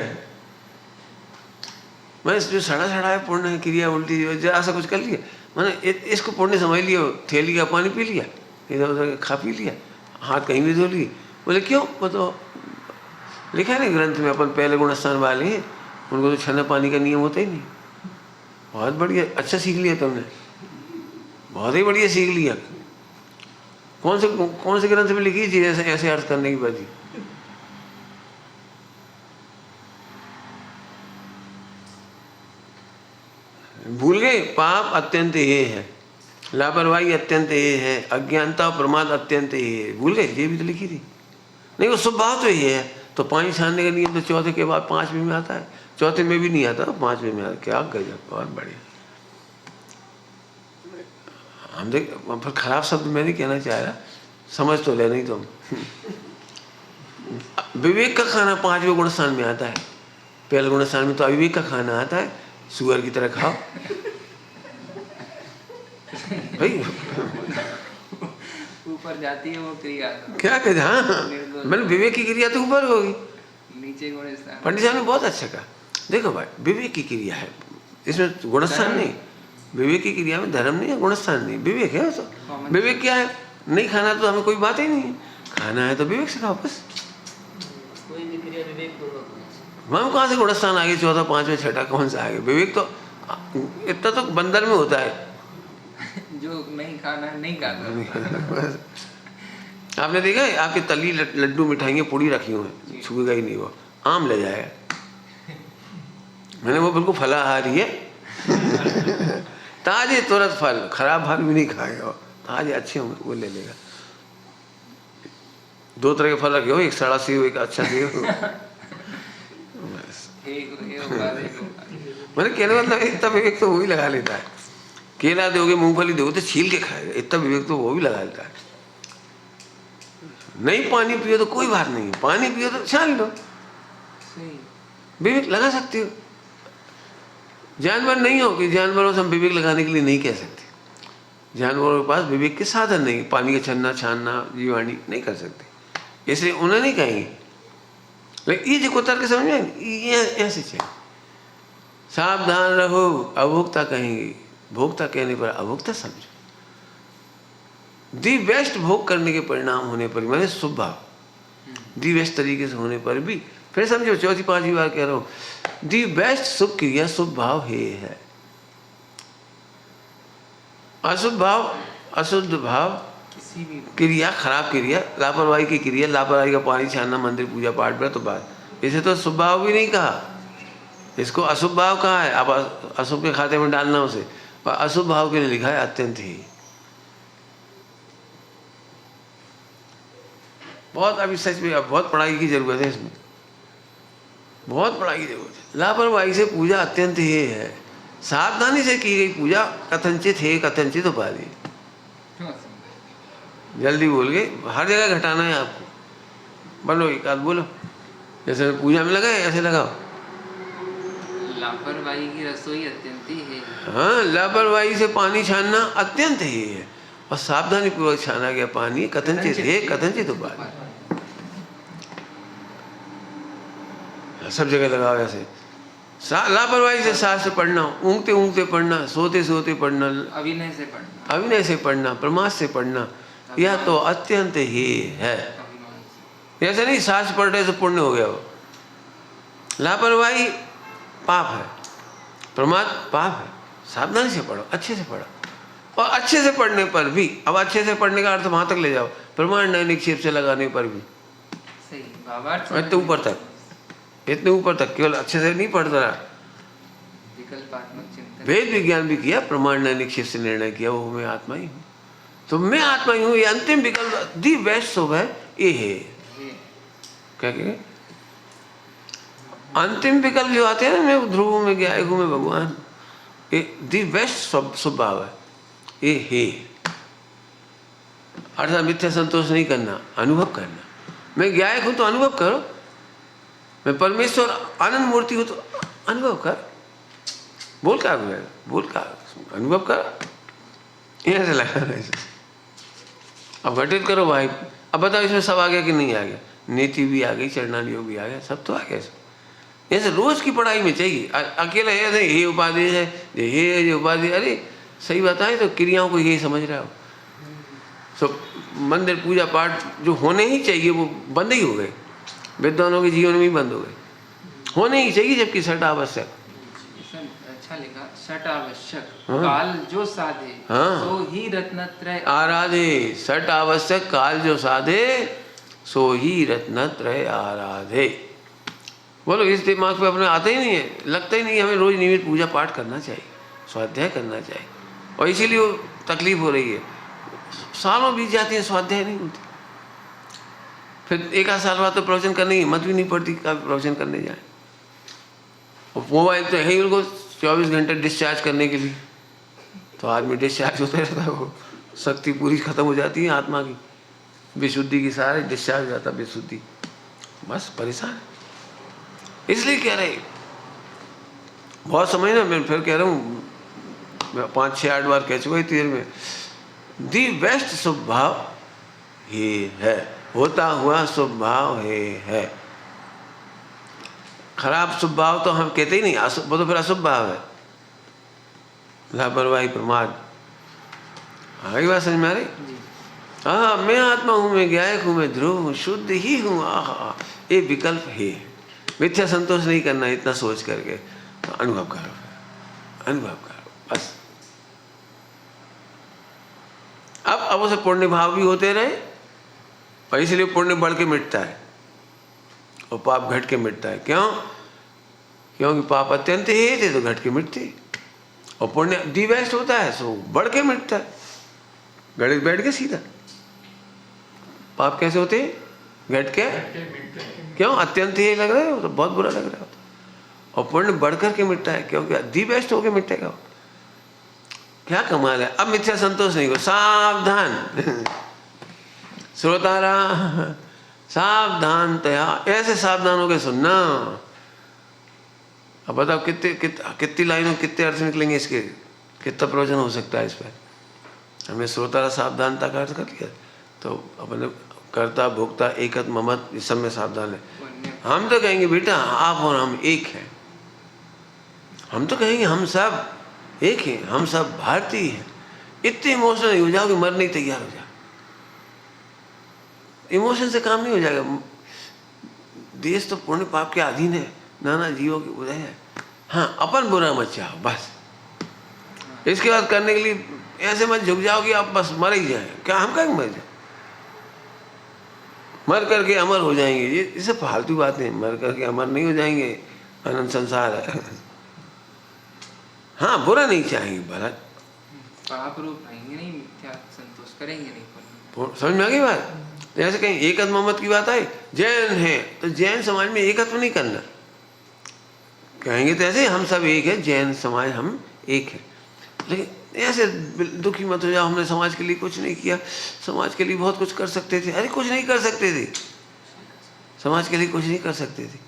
मैं जो सड़ा है पुण्य क्रिया उल्टी जरा सा कुछ कर लिया, मैंने इसको पुण्य समझ लिया, थैली का पानी पी लिया, इधर उधर खा पी लिया, हाथ कहीं भी धो लिए। बोले क्यों? वो तो लिखा है ना ग्रंथ में, अपन पहले गुणस्थान वाले हैं, उनको तो छन्ना पानी का नियम होता ही नहीं। बहुत बढ़िया, अच्छा सीख लिया तुमने, बहुत ही बढ़िया सीख लिया। कौन से ग्रंथ में लिखी थी ऐसे अर्थ करने की बात? भूल गए? पाप अत्यंत ये है, लापरवाही अत्यंत ये है, अज्ञानता और प्रमाद अत्यंत ये है। भूल गए? ये भी तो लिखी थी। नहीं, वो स्वभाव तो ये है। तो पानी छानने का नियम तो चौथे के बाद 5वें में आता है, चौथे में भी नहीं आता, 5वें में आता। क्या गजब, बहुत बढ़िया। हम देख, फिर खराब शब्द मैं नहीं कहना चाह रहा, समझ तो ले नहीं तुम। विवेक का खाना 5वें गुणस्थान में आता है, पहले गुणस्थान में तो अविवेक का खाना आता है, सुअर की तरह खाओ भाई। ऊपर जाती है वो क्रिया, क्या कहते? हाँ, मैंने विवेक की क्रिया तो ऊपर होगी, नीचे गुणस्थान। पंडित साहब ने बहुत अच्छा कहा। देखो भाई, विवेक की क्रिया है, इसमें गुणस्थान नहीं। विवेक की क्रिया में धर्म नहीं है, गुणस्थान नहीं, विवेक है। तो विवेक क्या है? नहीं खाना तो हमें कोई बात ही नहीं है, खाना है तो विवेक से खाओ बस। कोई भी क्रिया विवेक पूर्वक होनी चाहिए। हम कहाँ से गुणस्थान आगे, चौथा 5वें 6ठा कौन सा आगे? विवेक तो इतना तो बंदर में होता है, जो नहीं खाना है नहीं खाता। आपने देखा है आपके तली लड्डू मिठाइयाँ पूड़ी रखी हुई हैं, छुएगा ही नहीं, वो आम ले जाएगा। मैंने वो बिल्कुल फलाहारी है, ताजे तुरंत फल, खराब फल भी नहीं खाएगा, ताजे अच्छे होंगे वो ले लेगा। 2 तरह के फल रखे हो, एक सड़ा सेव, एक अच्छा सेव। मैंने कहने मतलब इतना विवेक तो वो भी लगा लेता है। केला दोगे, मूंगफली दोगे तो छील के खाएगा, इतना विवेक तो वो भी लगा लेता है। नहीं पानी पियो तो कोई बात नहीं, पानी पियो तो छान लो, विवेक लगा सकते हो। जानवर नहीं हो कि जानवरों से हम विवेक लगाने के लिए नहीं कह सकते, जानवरों के पास विवेक के साधन नहीं, पानी का छन्ना छानना जीवाणी नहीं कर सकते, इसलिए उन्हें नहीं कहेंगे। लेकिन ये जो कुतर के समझ में ये ऐसे चाहिए, सावधान रहो, अभोक्ता कहेंगे, भोक्ता कहने पर अभोक्ता समझो। दी बेस्ट भोग करने के परिणाम होने पर, मैंने शुभ भाव दी बेस्ट तरीके से होने पर भी, फिर समझो 4-5 बार कह रहा हूँ, दी बेस्ट शुभ क्रिया शुभ भाव है। अशुभ भाव, अशुद्ध भाव, किसी भी क्रिया, खराब क्रिया, लापरवाही की क्रिया, लापरवाही का पानी छानना, मंदिर पूजा पाठ पर तो बात, इसे तो शुभ भाव भी नहीं कहा, इसको अशुभ भाव कहा है। आप अशुभ के खाते में डालना उसे, पर अशुभ भाव के लिए लिखा है अत्यंत ही। बहुत अभी सच में अब बहुत पढ़ाई की जरूरत है, इसमें बहुत पढ़ाई की जरूरत है। लापरवाही से पूजा अत्यंत ही है, सावधानी से की गई पूजा कथनचित है कथनचित उपाधि। जल्दी बोल गए, हर जगह घटाना है आपको। बोलो एक आध बोलो, जैसे पूजा में लगाए ऐसे लगाओ। लापरवाही की रसोई अत्यंत ही है। हाँ, लापरवाही से पानी छानना अत्यंत ही है, और सावधानी पूर्वक छाना गया पानी कथनचित है कथनचित उपाधि। सब जगह लगाओ ऐसे। लापरवाही से शास्त्र पढ़ना, ऊँगते ऊँगते पढ़ना, सोते सोते पढ़ना, अभिनय से पढ़ना, अभिनय से पढ़ना, प्रमाद से पढ़ना, यह तो अत्यंत ही है। अभिमान से। ऐसा नहीं शास्त्र पढ़ रहे तो पुण्य हो गया वो। लापरवाही पाप है, प्रमाद पाप है। सावधानी से पढ़ो, अच्छे से पढ़ो, और अच्छे से पढ़ने पर भी, अब अच्छे से पढ़ने का अर्थ वहां तक ले जाओ, प्रमाण नए निक्षेप से लगाने पर भी सही भावार्थ इतने ऊपर तक, इतने ऊपर तक, केवल अच्छे से नहीं पढ़ता रहा, विकल्पात्मक चिंतन, वेद विज्ञान भी किया, प्रमाण नए निक्षेप से निर्णय किया, वो मैं आत्मा ही हूँ। तो मैं आत्मा ही हूँ, ये अंतिम विकल्प दी बेस्ट शुभ है, ये है। क्या कहें, अंतिम विकल्प जो आते हैं ना, मैं ध्रुव में गया हूँ, मैं भगवान, ये दी बेस्ट शुभ भाव है, ये है। अर्थात मिथ्या संतोष नहीं करना, अनुभव करना। मैं ज्ञायक हूं तो अनुभव करो, मैं परमेश्वर आनंद मूर्ति हूं तो अनुभव कर। बोल क्या बोल क्या, अनुभव कर। यहाँ से लगा अब घटित करो भाई। अब बताओ इसमें सब आ गया कि नहीं आ गया? नीति भी आ गई, चरणान योग भी आ गया, सब तो आ गया। ऐसे रोज की पढ़ाई में चाहिए। अकेला ये उपाधि है, ये उपाधि, अरे सही बताए तो क्रियाओं को यही समझ रहे हो। सब मंदिर पूजा पाठ जो होने ही चाहिए वो बंद ही हो गए, विद्वानों के जीवन में भी बंद हो गए। होने ही चाहिए, जबकि सट आवश्यक। अच्छा लिखा, सट आवश्यक काल जो साधे, सो ही रत्नत्रय आराधे। सट आवश्यक काल जो साधे, सो ही रत्नत्रय आराधे। बोलो, इस दिमाग पे अपने आता ही नहीं है, लगता ही नहीं। हमें रोज नियमित पूजा पाठ करना चाहिए, स्वाध्याय करना चाहिए, और इसीलिए वो तकलीफ हो रही है। सालों बीत जाती है, स्वाध्याय नहीं होती। फिर एक आध साल बाद तो प्रवचन करने की हिम्मत भी नहीं पड़ती, कभी प्रवचन करने जाए। और मोबाइल तो है ही उनको 24 घंटे डिस्चार्ज करने के लिए, तो आदमी डिस्चार्ज होता रहता है। वो शक्ति पूरी खत्म हो जाती है आत्मा की, विशुद्धि की, सारे डिस्चार्ज हो जाता है, विशुद्धि, बस परेशान है। इसलिए कह रहे, बहुत समय ना, मैं फिर कह रहा हूँ, 5, 6, 8 बार कह चुका इस तीर में, दी बेस्ट स्वभाव ही है, होता हुआ स्वभाव है। खराब स्वभाव तो हम कहते ही नहीं, वो तो फिर अशुभ भाव है, लापरवाही, प्रमाद। हाँ, ये बात समझ में आ रही? हाँ, मैं आत्मा हूँ, मैं ज्ञायक हूँ, मैं ध्रुव हूँ, शुद्ध ही हूँ। आहा, ये विकल्प है। मिथ्या संतोष नहीं करना, इतना सोच करके तो अनुभव करो, अनुभव करो बस। अब उसे पुण्य भाव भी होते रहे, और इसलिए पुण्य बढ़ के मिटता है और पाप घट के मिटता है। क्यों? क्योंकि पाप अत्यंत ही थे तो घट के मिटते, और पुण्य दी बेस्ट होता है सो बढ़ के मिटता है। गणित बैठ के सीधा। पाप कैसे होते? घट के, क्यों? अत्यंत ही लग रहा है, तो बहुत बुरा लग रहा है, और पुण्य बढ़ करके मिटता है, क्योंकि दी बेस्ट होके मिटेगा। क्या कमाल है। अब मिथ्या संतोष नहीं हो, सावधान श्रोतारा, सावधानतया, ऐसे सावधान होकर सुनना। अब बताओ कितनी लाइनों, कितने अर्थ निकलेंगे इसके, कितना प्रवचन हो सकता है इस पर। हमने श्रोतारा सावधानता का अर्थ कर लिया, तो अपने कर्ता भोक्ता एकत ममत इस सब में सावधान है। हम तो कहेंगे बेटा आप और हम एक हैं, हम तो कहेंगे हम सब एक हैं, हम सब भारतीय हैं। इतने इमोशनल हो जाओ कि मरने तैयार हो जाओ। इमोशन से काम नहीं हो जाएगा। देश तो पुण्य पाप के अधीन है, नाना जीवों के उदय है। हाँ, अपन बुरा मत चाहो बस। इसके बाद करने के लिए ऐसे मत झुक जाओ कि आप बस मर ही जाए। क्या हम कहेंगे मर जाए, मर करके अमर हो जाएंगे? ये सब फालतू बातें। मर करके अमर नहीं हो जाएंगे, अनंत संसार है। हाँ, बुरा नहीं चाहेंगे, भला पाप रूप रहेंगे नहीं, मिथ्या संतोष करेंगे नहीं। समझ में आ गई बात? जैसे कहीं एकत मोहम्मद की बात आई, जैन है तो जैन समाज में एकत्व नहीं करना। कहेंगे तो ऐसे हम सब एक है, जैन समाज हम एक है। लेकिन ऐसे दुखी मत हो जाओ, हमने समाज के लिए कुछ नहीं किया, समाज के लिए बहुत कुछ कर सकते थे। अरे कुछ नहीं कर सकते थे, समाज के लिए कुछ नहीं कर सकते थे,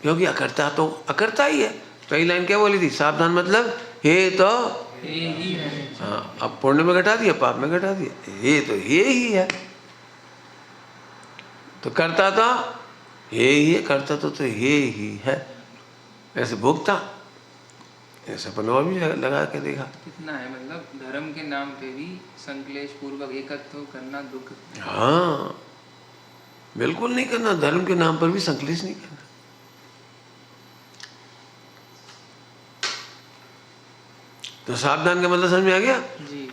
क्योंकि अकर्ता तो अकर्ता ही है। पहली लाइन क्या बोली थी? सावधान मतलब हे तो हे ही है। हाँ, अब पुण्य में घटा दिया, पाप में घटा दिया, हे तो हे ही है। तो करता तो हे ही है, करता तो हे ही है। ऐसे भोगता, ऐसे अपन और भी लगा के देखा। कितना है, मतलब धर्म के नाम पे भी संकलेश पूर्वक एकत्व करना दुख। हाँ बिल्कुल नहीं करना, धर्म के नाम पर भी संकलेश नहीं करना। तो सावधान का मतलब समझ में आ गया? जी।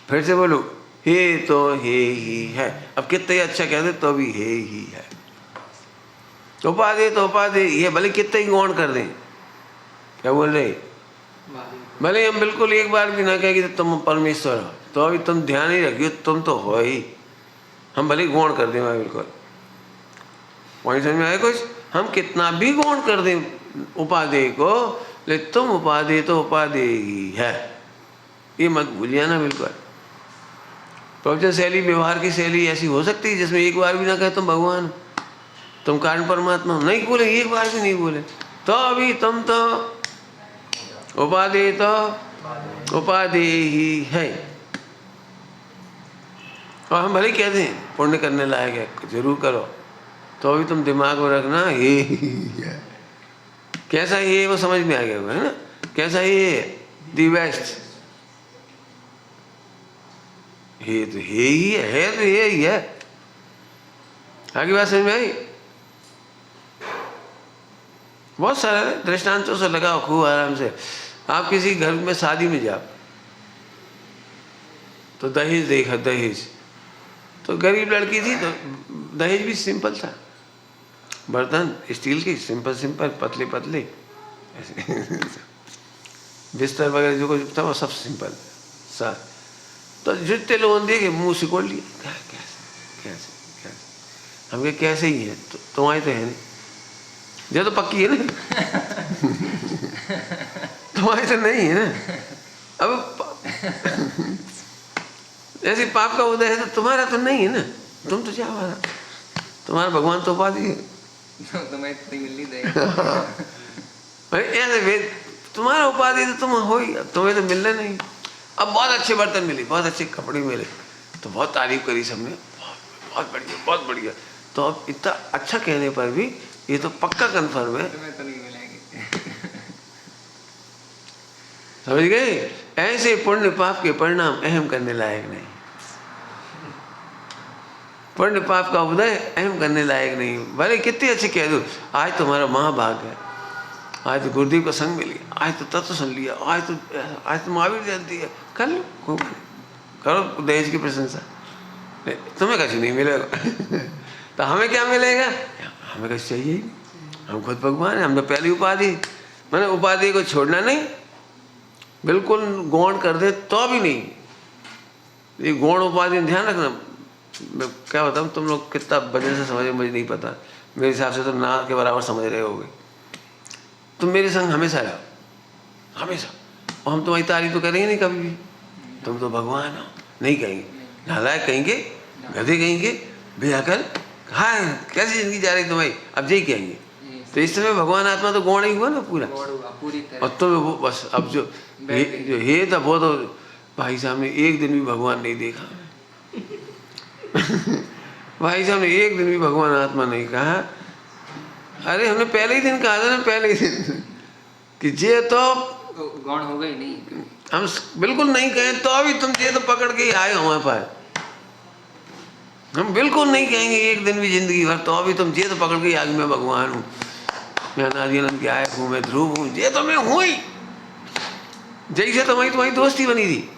फिर से बोलो, हे तो हे ही है। अब कितने अच्छा कहते तो भी हे ही है। उपाधि तो उपाधि ये भले कितने ही गौण कर दें, क्या बोल रहे, भले हम बिल्कुल एक बार भी ना कहें कि तुम परमेश्वर हो, तो अभी तुम ध्यान ही रखियो तुम तो हो ही। हम भले गौण कर दें, बिल्कुल पॉइंट समझ में आए कुछ? हम कितना भी गौण कर दें उपाधि को, लेकिन तुम उपाधि तो उपाधि ही है, ये मत भूलिए ना। बिल्कुल प्रवचन शैली, व्यवहार की शैली ऐसी हो सकती है जिसमें एक बार भी ना कहे तुम भगवान, तुम कारण परमात्मा, नहीं बोले, एक बार भी नहीं बोले, तो अभी तुम तो उपाधि तो उपाधि ही है। और हम भले कहते हैं पुण्य करने लायक है, जरूर करो, तो अभी तुम दिमाग में रखना ये ही है। कैसा ये वो समझ में आ गया है ना, कैसा ये दी बेस्ट, ये तो ये ही है, तो ये ही है। आगे बात समझ में आई? बहुत सारा दृष्टांतों से लगाओ खूब आराम से। आप किसी घर में शादी में जाओ तो दहेज देखा, दहेज तो गरीब लड़की थी तो दहेज भी सिंपल था, बर्तन स्टील की, सिंपल सिंपल, पतले पतले ऐसे बिस्तर वगैरह जो कुछ था वो सब सिंपल सा। तो जितने लोगों ने देखे मुंह सिकोड़ लिए, कैसे कैसे कैसे, हम कैसे ही है, तो तुम्हारी तो है नहीं, ये तो पक्की है ना तुम्हारी तो नहीं है ना। अब ऐसे पाप का उदय है तो तुम्हारा तो नहीं है ना, तुम तो क्या वाला, तुम्हारा भगवान तो उपाधि है तुम्हें तो मिल ही ऐसे तुम्हारा उपाधि तो तुम हो ही, तुम्हें तो मिलना नहीं। अब बहुत अच्छे बर्तन मिले, बहुत अच्छे कपड़े मिले, तो बहुत तारीफ करी सबने, बहुत बढ़िया बहुत बढ़िया। तो अब इतना अच्छा कहने पर भी ये तो पक्का कन्फर्म है, तुम्हें तो नहीं मिलेंगे। समझ गए? ऐसे पुण्य पाप के परिणाम अहम करने लायक नहीं, पुण्य पाप का उदय अहम करने लायक नहीं। भले कितने अच्छे कह दो, आज तुम्हारा महाभाग है, आज तो गुरुदेव का संग मिल गया, आज तो तत्व सुन लिया, आज तो महावीर जयंती है, कर लो, खूब करो दहेज की प्रशंसा, तुम्हें कुछ नहीं मिलेगा तो हमें क्या मिलेगा? हमें कुछ चाहिए ही नहीं, हम खुद भगवान हैं। हमने पहली उपाधि, मैंने उपाधि को छोड़ना नहीं, बिल्कुल गौण कर दे तो भी नहीं, ये गौण उपाधि ध्यान रखना। मैं क्या बताऊँ, तुम लोग कितना वजह से समझे मुझे नहीं पता, मेरे हिसाब से तुम ना के बराबर समझ रहे होगे। तुम मेरे संग हमेशा रहो, हमेशा, और हम तुम्हारी तारीफ तो करेंगे नहीं कभी भी, तुम तो भगवान हो नहीं कहेंगे, नालायक कहेंगे, गधे कहेंगे, बेअकल, हाँ कैसी जिंदगी जा रही तुम्हारी, अब यही कहेंगे। तो इस समय भगवान आत्मा तो गौण ही हुआ ना पूरा, पूरी तरह। और तुम्हें वो बस अब जो हे था वो तो भाई साहब ने एक दिन भी भगवान नहीं देखा भाई साहब ने एक दिन भी भगवान आत्मा नहीं कहा। अरे हमने पहले ही दिन कहा था ना, पहले ही दिन कि ये तो गौण हो गई नहीं, हम बिल्कुल नहीं कहें तो अभी तुम ये तो पकड़ के ही आए हो हमारे पास, हम बिल्कुल नहीं कहेंगे एक दिन भी जिंदगी भर, तो अभी तुम ये तो पकड़ के ही, आज मैं भगवान हूँ, मैं अनादिअनंत की आयक हूँ, मैं ध्रुव हूँ, ये तो मैं हूँ ही। जैसे तुम्हारी दोस्ती बनी थी,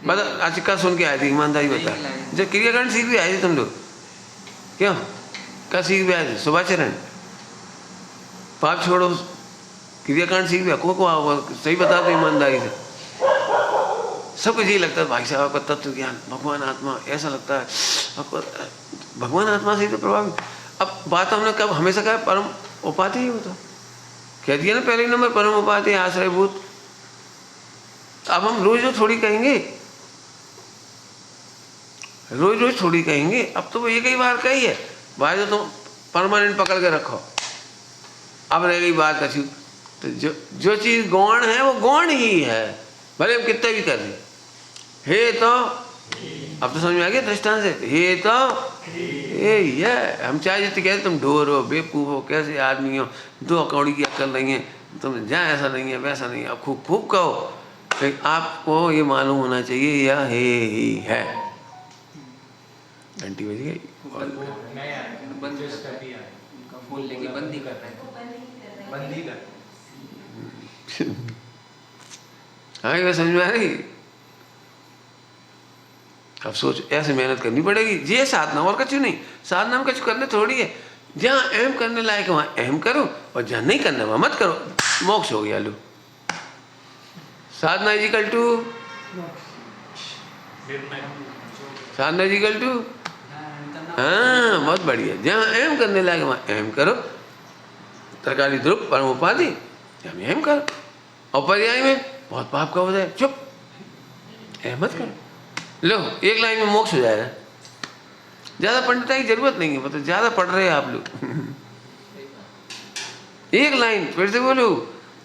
बता आज का सुन के आए थे, ईमानदारी बता, जब क्रियाकांड सीख भी आए थे तुम लोग, क्यों क्या सीख भी आए थे? सुभाचरण, पाप छोड़ो, क्रियाकांड सीख भी, को सही बता दो ईमानदारी से। सबको यही लगता है भाई साहब आपका तत्व ज्ञान, भगवान आत्मा, ऐसा लगता है आपको भगवान आत्मा से ही तो प्रभावित। अब बात हमने कब हमेशा कहा, परम उपाधि है वो तो, कह दिया ना पहले नंबर परम उपाधि आश्रयभूत। अब हम रोज रोज थोड़ी कहेंगे, रोज रोज थोड़ी कहेंगे, अब तो वो एक ही बार कही है, भाई तो तुम परमानेंट पकड़ के रखो। अब रह गई बात अच्छी, तो जो चीज गौण है वो गौण ही है, भले हम कितना भी कर दें। हे तो अब तो समझ में आ गया दृष्टांत से, हे तो ये हम चाहे जितने कहते तुम ढोर हो, बेवकूफ हो, कैसे आदमी हो, 2 कौड़ी की अक्ल नहीं है, तुम जहाँ ऐसा नहीं है वैसा नहीं है, अब खूब खूब कहो, लेकिन आपको ये मालूम होना चाहिए यह हे ही है। घंटी बज गई, बंद उनका फोन लेके बंदी कर रहे हैं, बंदी कर। हाँ ये समझ में आ रही। अब सोच ऐसे मेहनत करनी पड़ेगी, ये साधना और कछु नहीं, साधना में कछु करने थोड़ी है। जहाँ अहम करने लायक है वहाँ अहम करो, और जहाँ नहीं करना वहाँ मत करो, मोक्ष हो गया। लो साधना इजिकल टू, साधना इजिकल टू, हाँ बहुत बढ़िया। जहाँ अहम करने लायक वहाँ अहम करो, तरकारी ध्रुव परम उपाधि हम अहम करो, और पर्याय में बहुत पाप का हो जाए, चुप अहम मत करो। लो एक लाइन में मोक्ष हो जाएगा। ज़्यादा पंडिता की जरूरत नहीं है, मतलब ज़्यादा पढ़ रहे हैं आप लोग। एक लाइन फिर से बोलूं,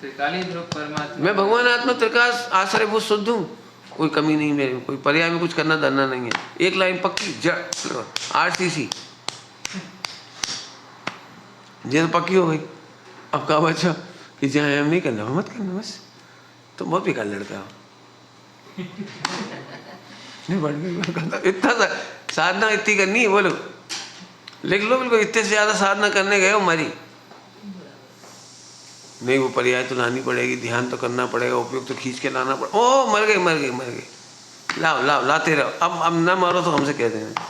त्रिकाली ध्रुव परमात्मा, मैं भगवान आत्मा त्रिकाल आश्रयभूत शुद्ध हूँ, कोई कमी नहीं मेरे, कोई पर्याय में कुछ करना धरना नहीं है। एक लाइन पक्की जड़ RCC ये तो पक्की हो गई। अब कहा बच्चा कि जहाँ हम नहीं करना मत करना, बस तो बहुत बेकार लड़का हो। नहीं बढ़ गई इतना साधना इतनी करनी है, बोलो लिख लो बिल्कुल, इतने से ज़्यादा साधना करने गए हो मरी नहीं, वो पर्याय तो लानी पड़ेगी, ध्यान तो करना पड़ेगा, उपयोग तो खींच के लाना पड़ेगा। ओ मर गए मर गए मर गए, लाओ लाओ लाते रहो, अब ना मारो तो हमसे कह देना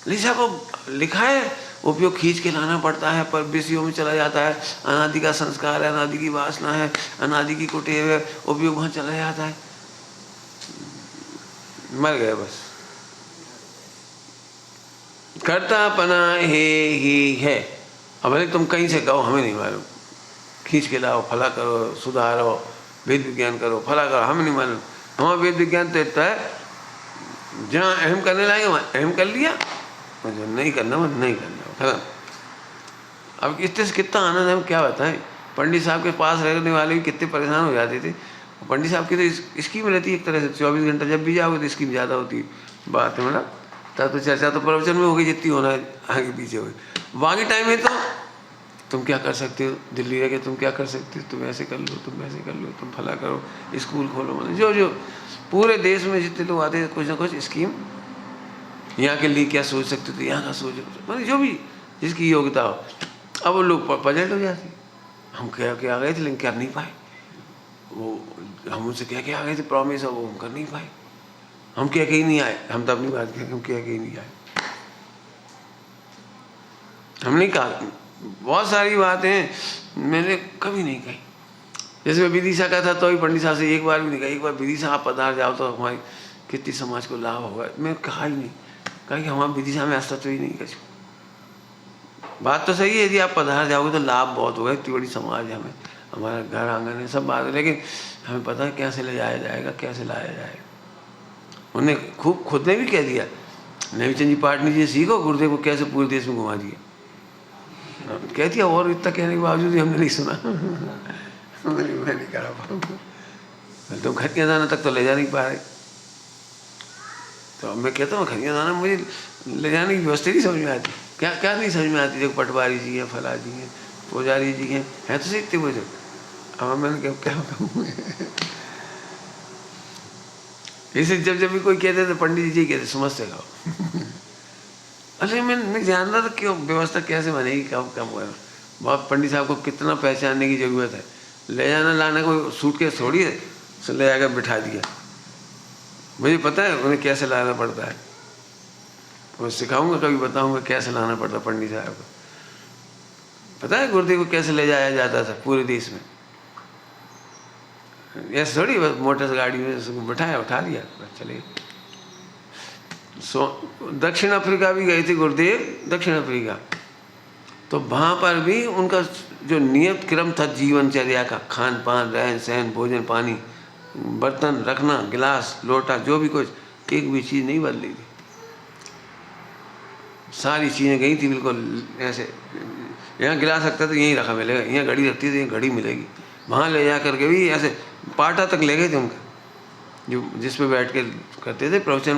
लिखा को लिखा है, उपयोग खींच के लाना पड़ता है, पर विषयों में चला जाता है, अनादि का संस्कार है, अनादि की वासना है, अनादि की कुटेव है, उपयोग वहाँ चला जाता है, मर गए बस। कर्तापना ही है। अब भले तुम कहीं से कहो हमें नहीं मालूम, खींच के लाओ, फला करो, सुधारो, वेद विज्ञान करो, फला करो, हमें नहीं मालूम। हमारा वेद विज्ञान तो इतना है, जहाँ अहम करने लागे वहाँ अहम कर लिया, और जो नहीं करना वो नहीं करना, खत्म। अब इससे कितना आनंद है, हम क्या बताएं। पंडित साहब के पास रहने वाले भी कितने परेशान हो जाते थे। पंडित साहब की तो स्कीम रहती है एक तरह से, 24 घंटा जब भी जाओगे तो स्कीम ज़्यादा होती है। बात है मतलब तब तो चर्चा तो प्रवचन में होगी जितनी होना है, आगे पीछे होगी। बाकी टाइम में तो तुम क्या कर सकते हो, दिल्ली रह के तुम क्या कर सकते हो, तुम ऐसे कर लो, तुम ऐसे कर लो, तुम फला करो, स्कूल खोलो, मतलब जो जो पूरे देश में जितने लोग आते हैं कुछ ना कुछ स्कीम, यहाँ के लिए क्या सोच सकते थे, यहाँ का सोच, मतलब जो भी जिसकी योग्यता हो। अब वो लोग पजल्ट हो जाते, हम क्या क्या आ गए थे लेकिन कर नहीं पाए, वो हम उनसे क्या क्या आ गए थे प्रॉमिस, है वो हम कर नहीं पाए, हम क्या कहीं नहीं आए, हम तो अपनी बात करें, हम क्या कहीं नहीं आए, हमने कहा बहुत सारी बातें मैंने कभी नहीं कही। जैसे मैं विदिशा का था तो भी पंडित साहब से एक बार भी नहीं कहा, एक बार विदिशा आप पधार जाओ तो हमारी कितनी समाज को लाभ होगा, मैं कहा ही नहीं, कहा कि हमारे विदिशा में अस्तित्व ही नहीं कुछ। बात तो सही है, यदि आप पधार जाओगे तो लाभ बहुत होगा, इतनी बड़ी समाज है, हमें हमारा घर आंगन है, सब बात है, लेकिन हमें पता है कैसे ले जाया जाएगा, कैसे लाया जाएगा। उन्हें खूब खुद ने भी कह दिया, नेमीचंद जी पाटनी जी सीखो, गुरुदेव को कैसे पूरे देश में घुमा दिया, कह दिया। और इतना कहने के बावजूद भी हमने नहीं सुना। मैं नहीं करा पाऊंगा, तुम खतिया दाना तक तो ले जा नहीं पा रहे। तो अब मैं कहता हूँ खतिया दाना मुझे ले जाने की व्यवस्था नहीं समझ में आती, क्या क्या नहीं समझ में आती। देखो पटवारी जी हैं, फला जी हैं, पुजारी जी हैं, है तो सीखते मुझे। अब मैंने क्या कहूँ, इसे जब जब भी कोई कहते तो पंडित जी कहते समझते खाओ। अरे मैं नहीं जानता था क्यों व्यवस्था कैसे बनेगी, कब कब होगा। बहुत पंडित साहब को कितना पहचानने की ज़रूरत है, ले जाना लाना कोई सूटकेस थोड़ी है, तो ले जाकर बिठा दिया। मुझे पता है उन्हें कैसे लाना पड़ता है, वो सिखाऊंगा, कभी बताऊंगा कैसे लाना पड़ता पंडित साहब को। पता है गुरुदेव को कैसे ले जाया जाता था पूरे देश में, ऐसे थोड़ी बस मोटर गाड़ी में बिठाया, उठा लिया, बस चले। दक्षिण अफ्रीका भी गए थे गुरुदेव, दक्षिण अफ्रीका तो वहाँ पर भी उनका जो नियत क्रम था जीवनचर्या का, खान पान, रहन सहन, भोजन पानी, बर्तन रखना, गिलास लोटा, जो भी कुछ, एक भी चीज़ नहीं बदली थी। सारी चीज़ें गई थी बिल्कुल ऐसे। यहाँ गिलास रखता तो यहीं रखा मिलेगा, यहाँ घड़ी रखती तो यहीं घड़ी मिलेगी, वहाँ ले जा करके भी ऐसे पाटा तक ले गए थे उनका, जो जिस पे बैठ के करते थे प्रवचन,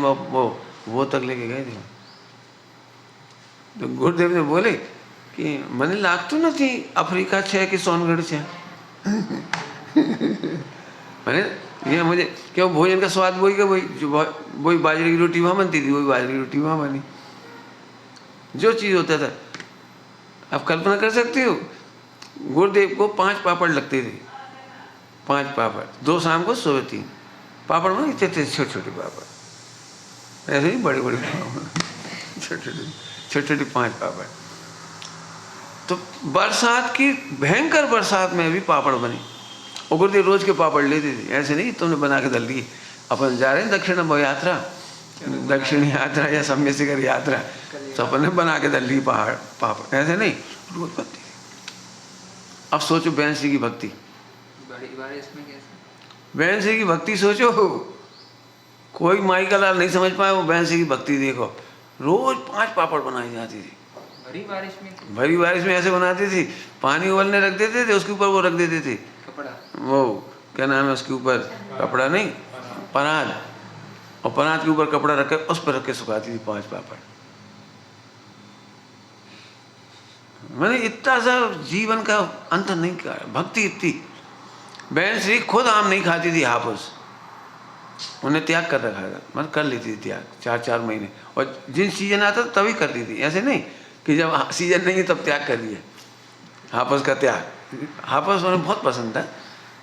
वो तक लेके गए थे। तो गुरुदेव ने बोले कि મને લાગતું નથી अफ्रीका છે कि सोनगढ़ છે। मैंने ये मुझे क्यों, भोजन का स्वाद वही का वही, जो वही बाजरे की रोटी वहाँ बनती थी, वही बाजरे की रोटी वहाँ बनी, जो चीज़ होता था। आप कल्पना कर सकते हो, गुरुदेव को 5 पापड़ लगते थे, 5 पापड़, 2 शाम को, सुबह 3 पापड़ में इतने थे, छोटे छोटे पापड़, ऐसे ही बड़े बड़े छोटे छोटे 5 पापड़। तो बरसात की, भयंकर बरसात में भी पापड़ बने, और गुरुदेव रोज के पापड़ लेते थे, ऐसे नहीं तुमने बना के दल दिए। अपन जा रहे हैं दक्षिण यात्रा, दक्षिण यात्रा या सम्य शिखर यात्रा, तो अपन ने बना के दल ली पापड़, ऐसे नहीं, रोज बनती थी। अब सोचो बहन श्री की भक्ति, बहन श्री की भक्ति सोचो, कोई माई का लाल नहीं समझ पाया, वो बहन श्री की भक्ति देखो। रोज 5 पापड़ बनाई जाती थी, भरी बारिश में ऐसे बनाती थी, पानी उबलने रख देते थे, उसके ऊपर वो रख देते थे कपड़ा, वो क्या नाम है उसके ऊपर, कपड़ा नहीं, परात, और परात के ऊपर कपड़ा रख कर उस पर रख के सुखाती थी 5 पापड़। मैंने इतना सा जीवन का अंत नहीं किया, भक्ति इतनी। बहन श्री खुद आम नहीं खाती थी, हापुस, उन्हें त्याग कर रखा था, मतलब कर लेती थी त्याग 4-4 महीने, और जिन सीजन आता था तभी करती थी, ऐसे नहीं कि जब सीजन नहीं है तब त्याग कर दिया। हापुस का त्याग, हापुस उन्हें बहुत पसंद था,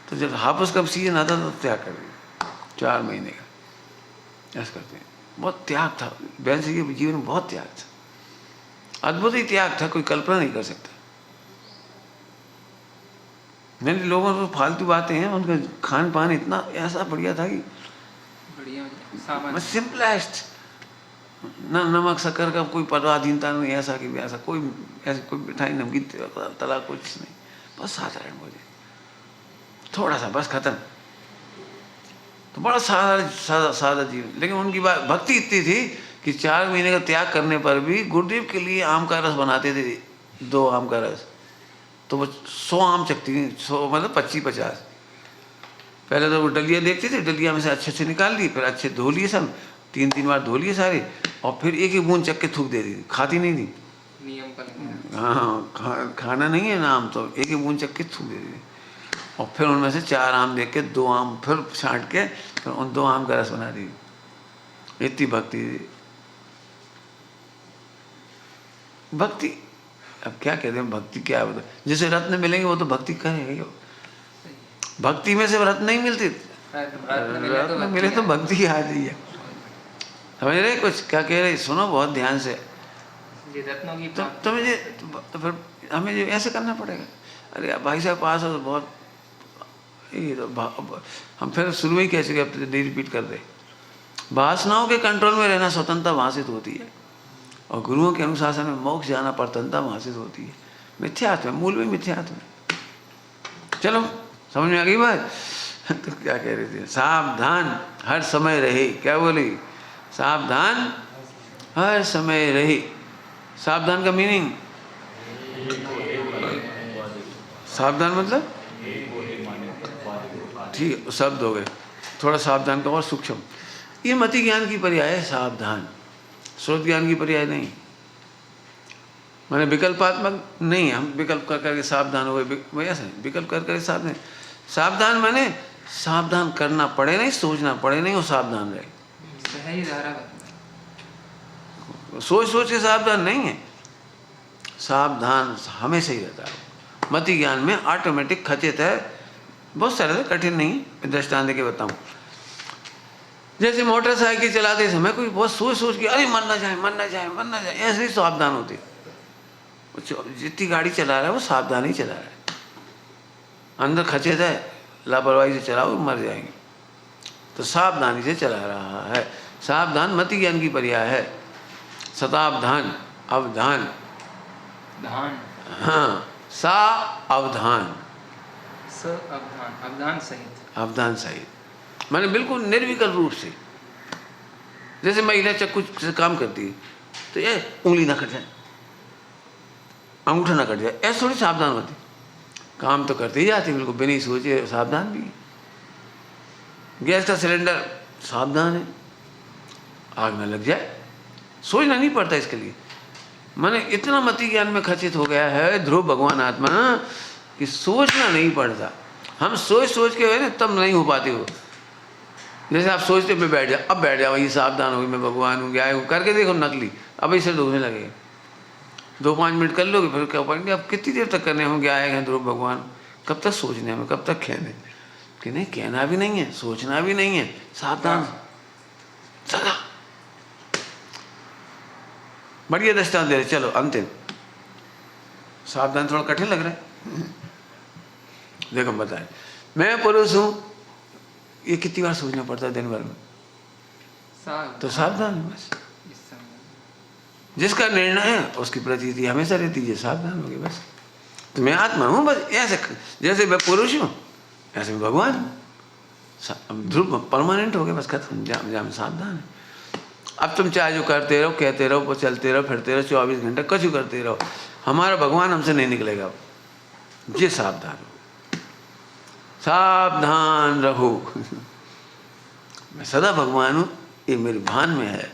तो जब हापुस का सीजन आता था तब त्याग कर दिया 4 महीने का, ऐसा करते हैं। बहुत त्याग था बहन श्री के जीवन में, बहुत त्याग था, अद्भुत ही त्याग था, कोई कल्पना नहीं कर सकता। नहीं, लोगों को फालतू बातें हैं, उनका खान पान इतना ऐसा बढ़िया था कि सिंपलेस्ट, ना नमक शक्कर का कोई पराधीनता नहीं, ऐसा कि ऐसा कोई मिठाई नमकीन तला कुछ नहीं, बस साधारण भोजन, थोड़ा सा बस खत्म। तो बड़ा सादा जीवन, लेकिन उनकी बात भक्ति इतनी थी कि 4 महीने का त्याग करने पर भी गुरुदेव के लिए आम का रस बनाते थे, 2 आम का रस, तो वो 100 आम चखती थी, 100 मतलब 25-50। पहले तो वो डलिया देखते थे, डलिया में से अच्छे से निकाल ली, फिर अच्छे धो लिए सब, 3-3 बार धो लिए सारे, और फिर एक बूंद चख के थूक दे दी थी, खाती नहीं थी, नियम पर। हाँ, खाना नहीं है नाम, तो एक बूंद चख के थूक दे दी, और फिर उनमें से 4 आम देख के 2 आम फिर छांट के फिर उन 2 आम का रस बना दी। इतनी भक्ति थी। भक्ति अब क्या कहते हैं, भक्ति क्या है, जैसे रत्न मिलेंगे वो तो भक्ति करेंगे, भक्ति में से रत्न नहीं मिलती, रत्न मिले तो भक्ति आ रही है। समझ रहे कुछ क्या कह रहे, सुनो बहुत ध्यान से। रत्नों की तो फिर हमें जो ऐसे करना पड़ेगा। अरे भाई साहब पास हो तो बहुत, ये तो हम फिर शुरू ही कैसे नहीं रिपीट कर दे। वासनाओं के कंट्रोल में रहना स्वतंत्रता वहाँ से होती है, और गुरुओं के अनुशासन में मोक्ष जाना प्रतनता वहाँ से होती है। मिथ्यात्व है, मूल में मिथ्यात्व है। चलो समझ में आ गई बात। तो क्या कह रहे थे, सावधान हर समय रहे, क्या बोली, सावधान हर समय रहे। सावधान का मीनिंग, सावधान मतलब ठीक शब्द हो गए, थोड़ा सावधान का और सूक्ष्म। ये मति ज्ञान की पर्याय है सावधान, स्रोत ज्ञान की पर्याय नहीं। माने विकल्पात्मक नहीं, हम विकल्प कर करके सावधान हो गए, ऐसा नहीं, विकल्प कर करके सावधान। सावधान माने सावधान करना पड़े नहीं, सोचना पड़े नहीं, वो सावधान रहे। सही धारा सोच सोच के सावधान नहीं है, सावधान हमेशा ही रहता है। मति ज्ञान में ऑटोमेटिक खचित है, बहुत सारे कठिन नहीं, दृष्टांत देके बताऊं। जैसे मोटरसाइकिल चलाते समय कोई बहुत सोच सोच के अरे मर ना जाए मर ना जाए मर ना जाए, ऐसे ही सावधान होते। जितनी गाड़ी चला रहा है वो सावधान ही चला रहा है, अंदर खचित है, लापरवाही से चलाओ मर जाएंगे। तो सावधानी से चला रहा है। सावधान मति ज्ञान की पर्याय है। शतावधान, अवधान, धान, हाँ, सा अवधान, स अवधान, अवधान सहित। अवधान सहित माने बिल्कुल निर्विकल्प रूप से। जैसे महिला चाकू से काम करती है तो ये उंगली ना कट जाए, अंगूठा ना कट जाए, ऐसे थोड़ी सावधान होती, काम तो करते ही जाती बिल्कुल बिना सोचे, सावधान भी। गैस का सिलेंडर सावधान है, आग में लग जाए, सोचना नहीं पड़ता इसके लिए। माने इतना मति ज्ञान में खचित हो गया है ध्रुव भगवान आत्मा कि सोचना नहीं पड़ता। हम सोच के ना तब नहीं हो पाते हो। जैसे आप सोचते मैं बैठ जाओ, अब बैठ जाओ, ये सावधान हो गई, मैं भगवान हूँ, क्या हूँ करके देखो नकली, अब इसे दुखने लगेगा। 2-5 मिनट कर लोगे फिर क्या पाएंगे, अब कितनी देर तक करने होंगे, आएगा ध्रुव भगवान, कब तक सोचने हमें, कब तक कहने, कि नहीं कहना भी नहीं है, सोचना भी नहीं है, सावधान सदा। बढ़िया दृष्टांत दे रहे, चलो अंतिम। सावधान थोड़ा कठिन लग रहा है, देखो बताए, मैं पुरुष हूं, ये कितनी बार सोचना पड़ता है दिन भर में, तो सावधान है बस। जिसका निर्णय है उसकी प्रतीति हमेशा रहती है, सावधान हो गए बस। तो मैं आत्मा हूं बस, ऐसे जैसे मैं पुरुष हूं ऐसे मैं भगवान हूं, ध्रुव परमानेंट हो गए बस, खत्म, जाम सावधान है। अब तुम चाहे जो करते रहो, कहते रहो, चलते रहो, फिरते रहो, 24 घंटे कुछ करते रहो, हमारा भगवान हमसे नहीं निकलेगा। ये सावधान हो, सावधान रहो। मैं सदा भगवान हूँ, ये मेरे भान में है,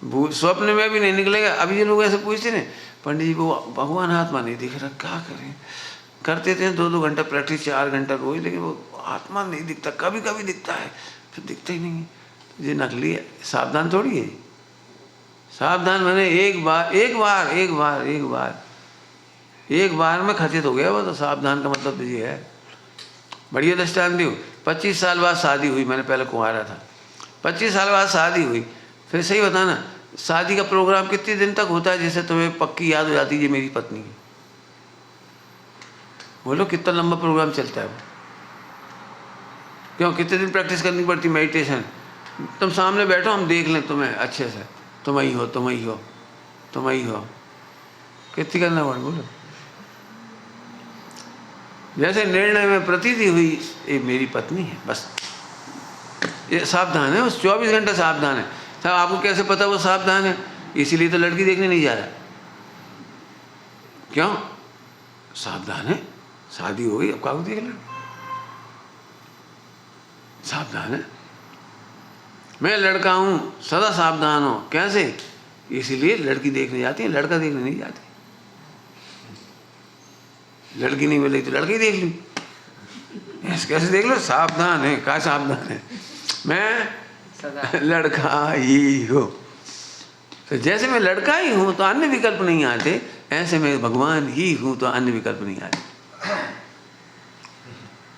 स्वप्न में भी नहीं निकलेगा। अभी ये लोग ऐसे पूछते हैं, पंडित जी वो भगवान आत्मा नहीं दिख रहा, क्या करें? करते थे 2-2 घंटा प्रैक्टिस, 4 घंटा रोज, लेकिन वो आत्मा नहीं दिखता, कभी कभी दिखता है, फिर दिखता ही नहीं है। ये नकली है, सावधान थोड़ी है। सावधान मैंने एक बार में खचित हो गया वो, तो सावधान का मतलब तो ये है। बढ़िया दृष्टांत दी, 25 साल बाद शादी हुई, मैंने पहले कुंवारा था, 25 साल बाद शादी हुई, फिर सही बताना शादी का प्रोग्राम कितने दिन तक होता है जिससे तुम्हें पक्की याद हो जाती है ये मेरी पत्नी है? बोलो कितना लंबा प्रोग्राम चलता है वो? क्यों, कितने दिन प्रैक्टिस करनी पड़ती, मेडिटेशन। तुम सामने बैठो, हम देख लें तुम्हें अच्छे से, तुम ही हो, तुम ही हो, तुम ही हो, कितनी करना पड़, बोलो। जैसे निर्णय में प्रतीति हुई ये मेरी पत्नी है बस, ये सावधान है, उस 24 घंटे सावधान है। साहब आपको कैसे पता वो सावधान है? इसीलिए तो लड़की देखने नहीं जा रहा। क्यों? सावधान है, शादी हो गई, अब कागज देख लो, सावधान है। मैं लड़का हूं, सदा सावधान हो, कैसे? इसीलिए लड़की देखने जाती है, लड़का देखने नहीं जाती। लड़की नहीं मिली तो लड़की देख ली, कैसे देख लो, सावधान है, क्या सावधान है? मैं लड़का ही हूँ, तो जैसे मैं लड़का ही हूँ तो अन्य विकल्प नहीं आते, ऐसे मैं भगवान ही हूँ तो अन्य विकल्प नहीं आते।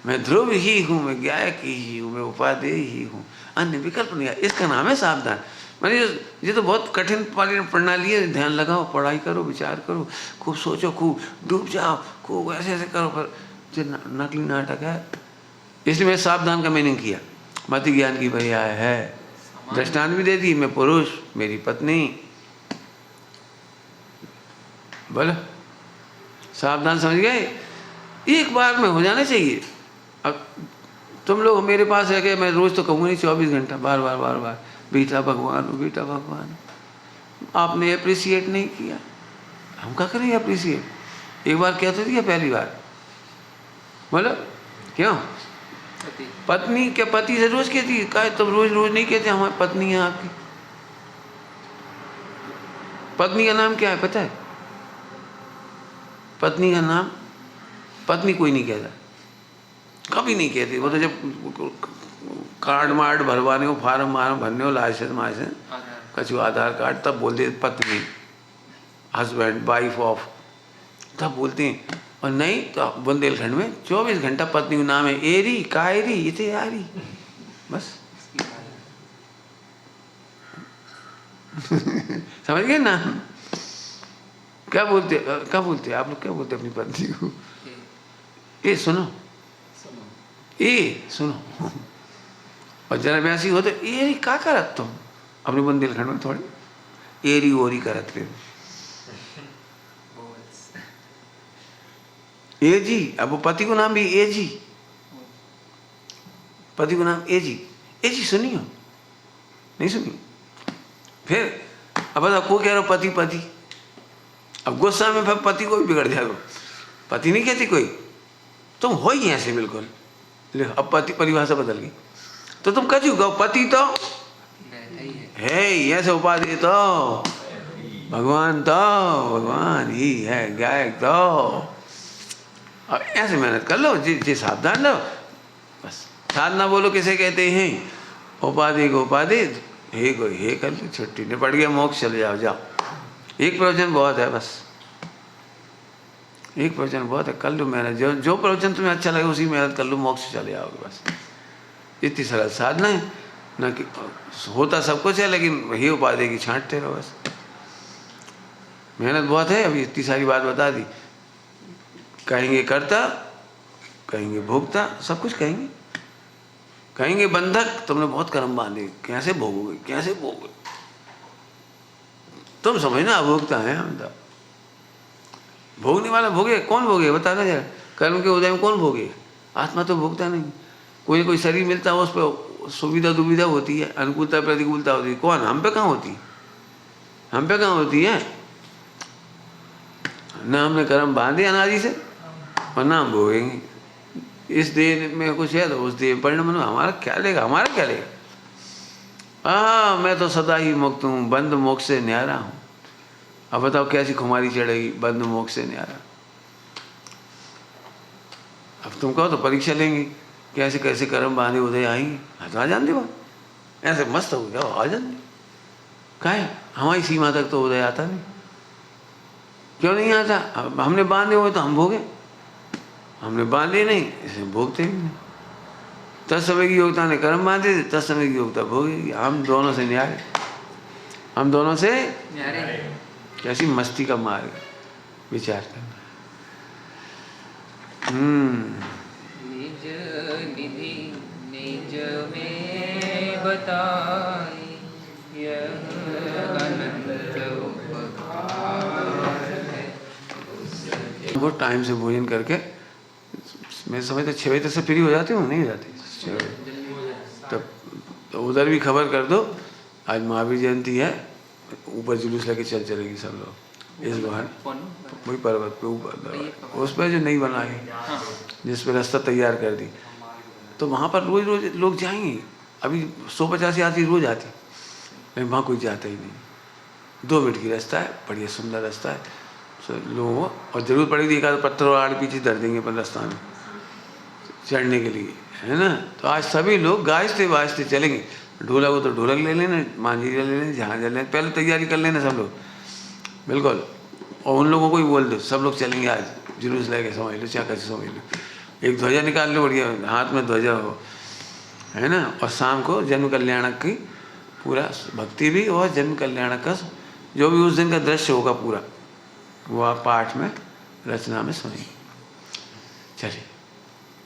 मैं ध्रुव ही हूँ, मैं गायक ही हूँ, मैं उपादेय ही हूँ, अन्य विकल्प नहीं आते। इसका नाम है सावधान। मैंने ये तो बहुत कठिन प्रणाली है, ध्यान लगाओ, पढ़ाई करो, विचार करो, खूब सोचो, खूब डूब जाओ, खूब ऐसे ऐसे करो, पर जो नकली नाटक है। इसलिए मैं सावधान का मीनिंग किया, मति ज्ञान की पर्याय है। दृष्टांत भी दे दी, मैं पुरुष, मेरी पत्नी, बोलो सावधान, समझ गए? एक बार में हो जाना चाहिए। अब तुम लोग मेरे पास है कि मैं रोज तो कहूँगा नहीं, 24 घंटा बार बार बेटा भगवान हो, बेटा भगवान हो। आपने अप्रिशिएट नहीं किया, हम क्या करेंगे अप्रिशिएट? एक बार कहते थे या पहली बार? बोलो क्यों? पत्नी क्या पति से रोज कहती है? क्या तुम रोज नहीं कहते हमारी पत्नी है आपकी? पत्नी का नाम क्या है पता है? पत्नी का नाम, पत्नी कोई नहीं कहता, कभी नहीं कहती। वो तो जब कार्ड मार्ड भरवाने हो, फार्म भरने हो, लाइसेंस कछु आधार कार्ड, तब बोलते पत्नी, हस्बैंड, वाइफ ऑफ, तब बोलते हैं। और नहीं तो बुंदेलखंड में 24 घंटा पत्नी का नाम है एरी, कायरी, इते यारी, बस। समझ गए ना? क्या बोलते आप लोग, क्या बोलते अपनी पत्नी को? ए सुनो, ए सुनो। और जरा वैसी हो तो एरी क्या करत तुम अपने बुंदेलखंड में? थोड़ी एरी ओरी करत फिर ए जी। अब वो पति को नाम भी ए जी, पति को नाम ए जी सुनियो, नहीं सुनियो। फिर अब बताओ, को कह रहे हो पति पति, अब गुस्सा में फिर पति को भी बिगड़ जाएगा। पति नहीं कहती कोई, तुम हो ही ऐसे बिल्कुल। ले अब पति परिभाषा बदल गई, तो तुम कछु कहो पति तो है ही, ऐसे उपाधि तो भगवान ही है, गायक तो। और ऐसे मेहनत कर लो, जी सावधान रहो बस। साधना बोलो किसे कहते हैं? उपाधि को उपाधि, हे को हे कर लो, छुट्टी निपट गया, मोक्ष चले जाओ। जाओ, एक प्रवचन बहुत है, बस एक प्रवचन बहुत है, कर लो मेहनत। जो प्रवचन तुम्हें अच्छा लगे उसी मेहनत कर लो, मोक्ष चले जाओगे बस। इतनी सरल साधना है ना, कि होता सब कुछ है लेकिन वही उपाधि की छांटते रहो बस। मेहनत बहुत है, अभी इतनी सारी बात बता दी। कहेंगे कर्ता, कहेंगे भोक्ता, सब कुछ कहेंगे। कहेंगे बंधक, तुमने बहुत कर्म बांधे, कैसे भोगोगे, कैसे भोगोगे? तुम समझना अभोक्ता है हम तो। भोगने वाला भोगे, कौन भोगे बताना जरा। कर्म के उदय में कौन भोगे? आत्मा तो भोगता नहीं। कोई शरीर मिलता है, उस पर सुविधा दुविधा होती है, अनुकूलता प्रतिकूलता होती है। कौन? हम पे कहाँ होती है? हम पे कहाँ होती है? ना हमने कर्म बांधे अनादि से, और ना हम भोगेंगे। इस देह में कुछ है तो उस देह में परिणाम हमारा क्या लेगा? हमारा क्या लेगा? मैं तो सदा ही मुक्त हूँ, बंद मोक्ष से न्यारा हूँ। अब बताओ कैसी खुमारी चढ़ेगी? बंद मोक्ष से न्यारा। अब तुम कहो तो परीक्षा लेंगे, कैसे कैसे कर्म बांधे उदय आएंगे। तो आ जान दे वो, ऐसे मस्त हो गया, आ जान दे। क्या है, हमारी सीमा तक तो उदय आता नहीं। क्यों नहीं आता? अब हमने बांधे हुए तो हम भोगे, हमने बांधे नहीं इसलिए भोगते भी नहीं। तत्समय की योग्यता ने कर्म बांधे थे, तत्समय की योग्यता भोगेगी। हम दोनों से न्यारे, हम दोनों से न्यारे। कैसी मस्ती का मार्ग, विचार करना। निज निधि निज में बताई, यह अनंत उपकार है। बहुत टाइम से भोजन करके, मैं समझता 6 बजे तक से फ्री हो जाती हूँ, नहीं हो जाती 6 बजे तब। तो उधर भी खबर कर दो, आज महावीर जयंती है, ऊपर जुलूस लेके चलेगी सब लोग इस बार, वही पर्वत पे ऊपर, उस पर जो नहीं बना है, जिस पे रास्ता तैयार कर दी, तो वहाँ पर रोज रोज लोग जाएंगे। अभी 150 यात्री रोज आती, लेकिन वहाँ कोई जाता ही नहीं। 2 मिनट की रास्ता है, बढ़िया सुंदर रास्ता है, लोगों को, और जरूरत पड़ेगी एक आध पत्थर और आड़ पीछे धर देंगे अपन रास्ता में चढ़ने के लिए, है ना। तो आज सभी लोग गाजते बाजते चलेंगे। ढोलक हो तो ढोलक ले लेना, मांझीरा ले लेना, जहाँ ले लेना, पहले तैयारी कर लेना सब लोग, बिल्कुल। और उन लोगों को ही बोल दो, सब लोग चलेंगे आज, जुलूस लेके, समझ लो, क्या कैसे समझ लो। एक ध्वजा निकाल लो, बढ़िया हाथ में ध्वजा हो, है ना। और शाम को जन्म कल्याणक की पूरा भक्ति भी और जन्म कल्याणक का जो भी उस दिन का दृश्य होगा पूरा, वो आप पाठ में रचना में सुनिए। चलिए।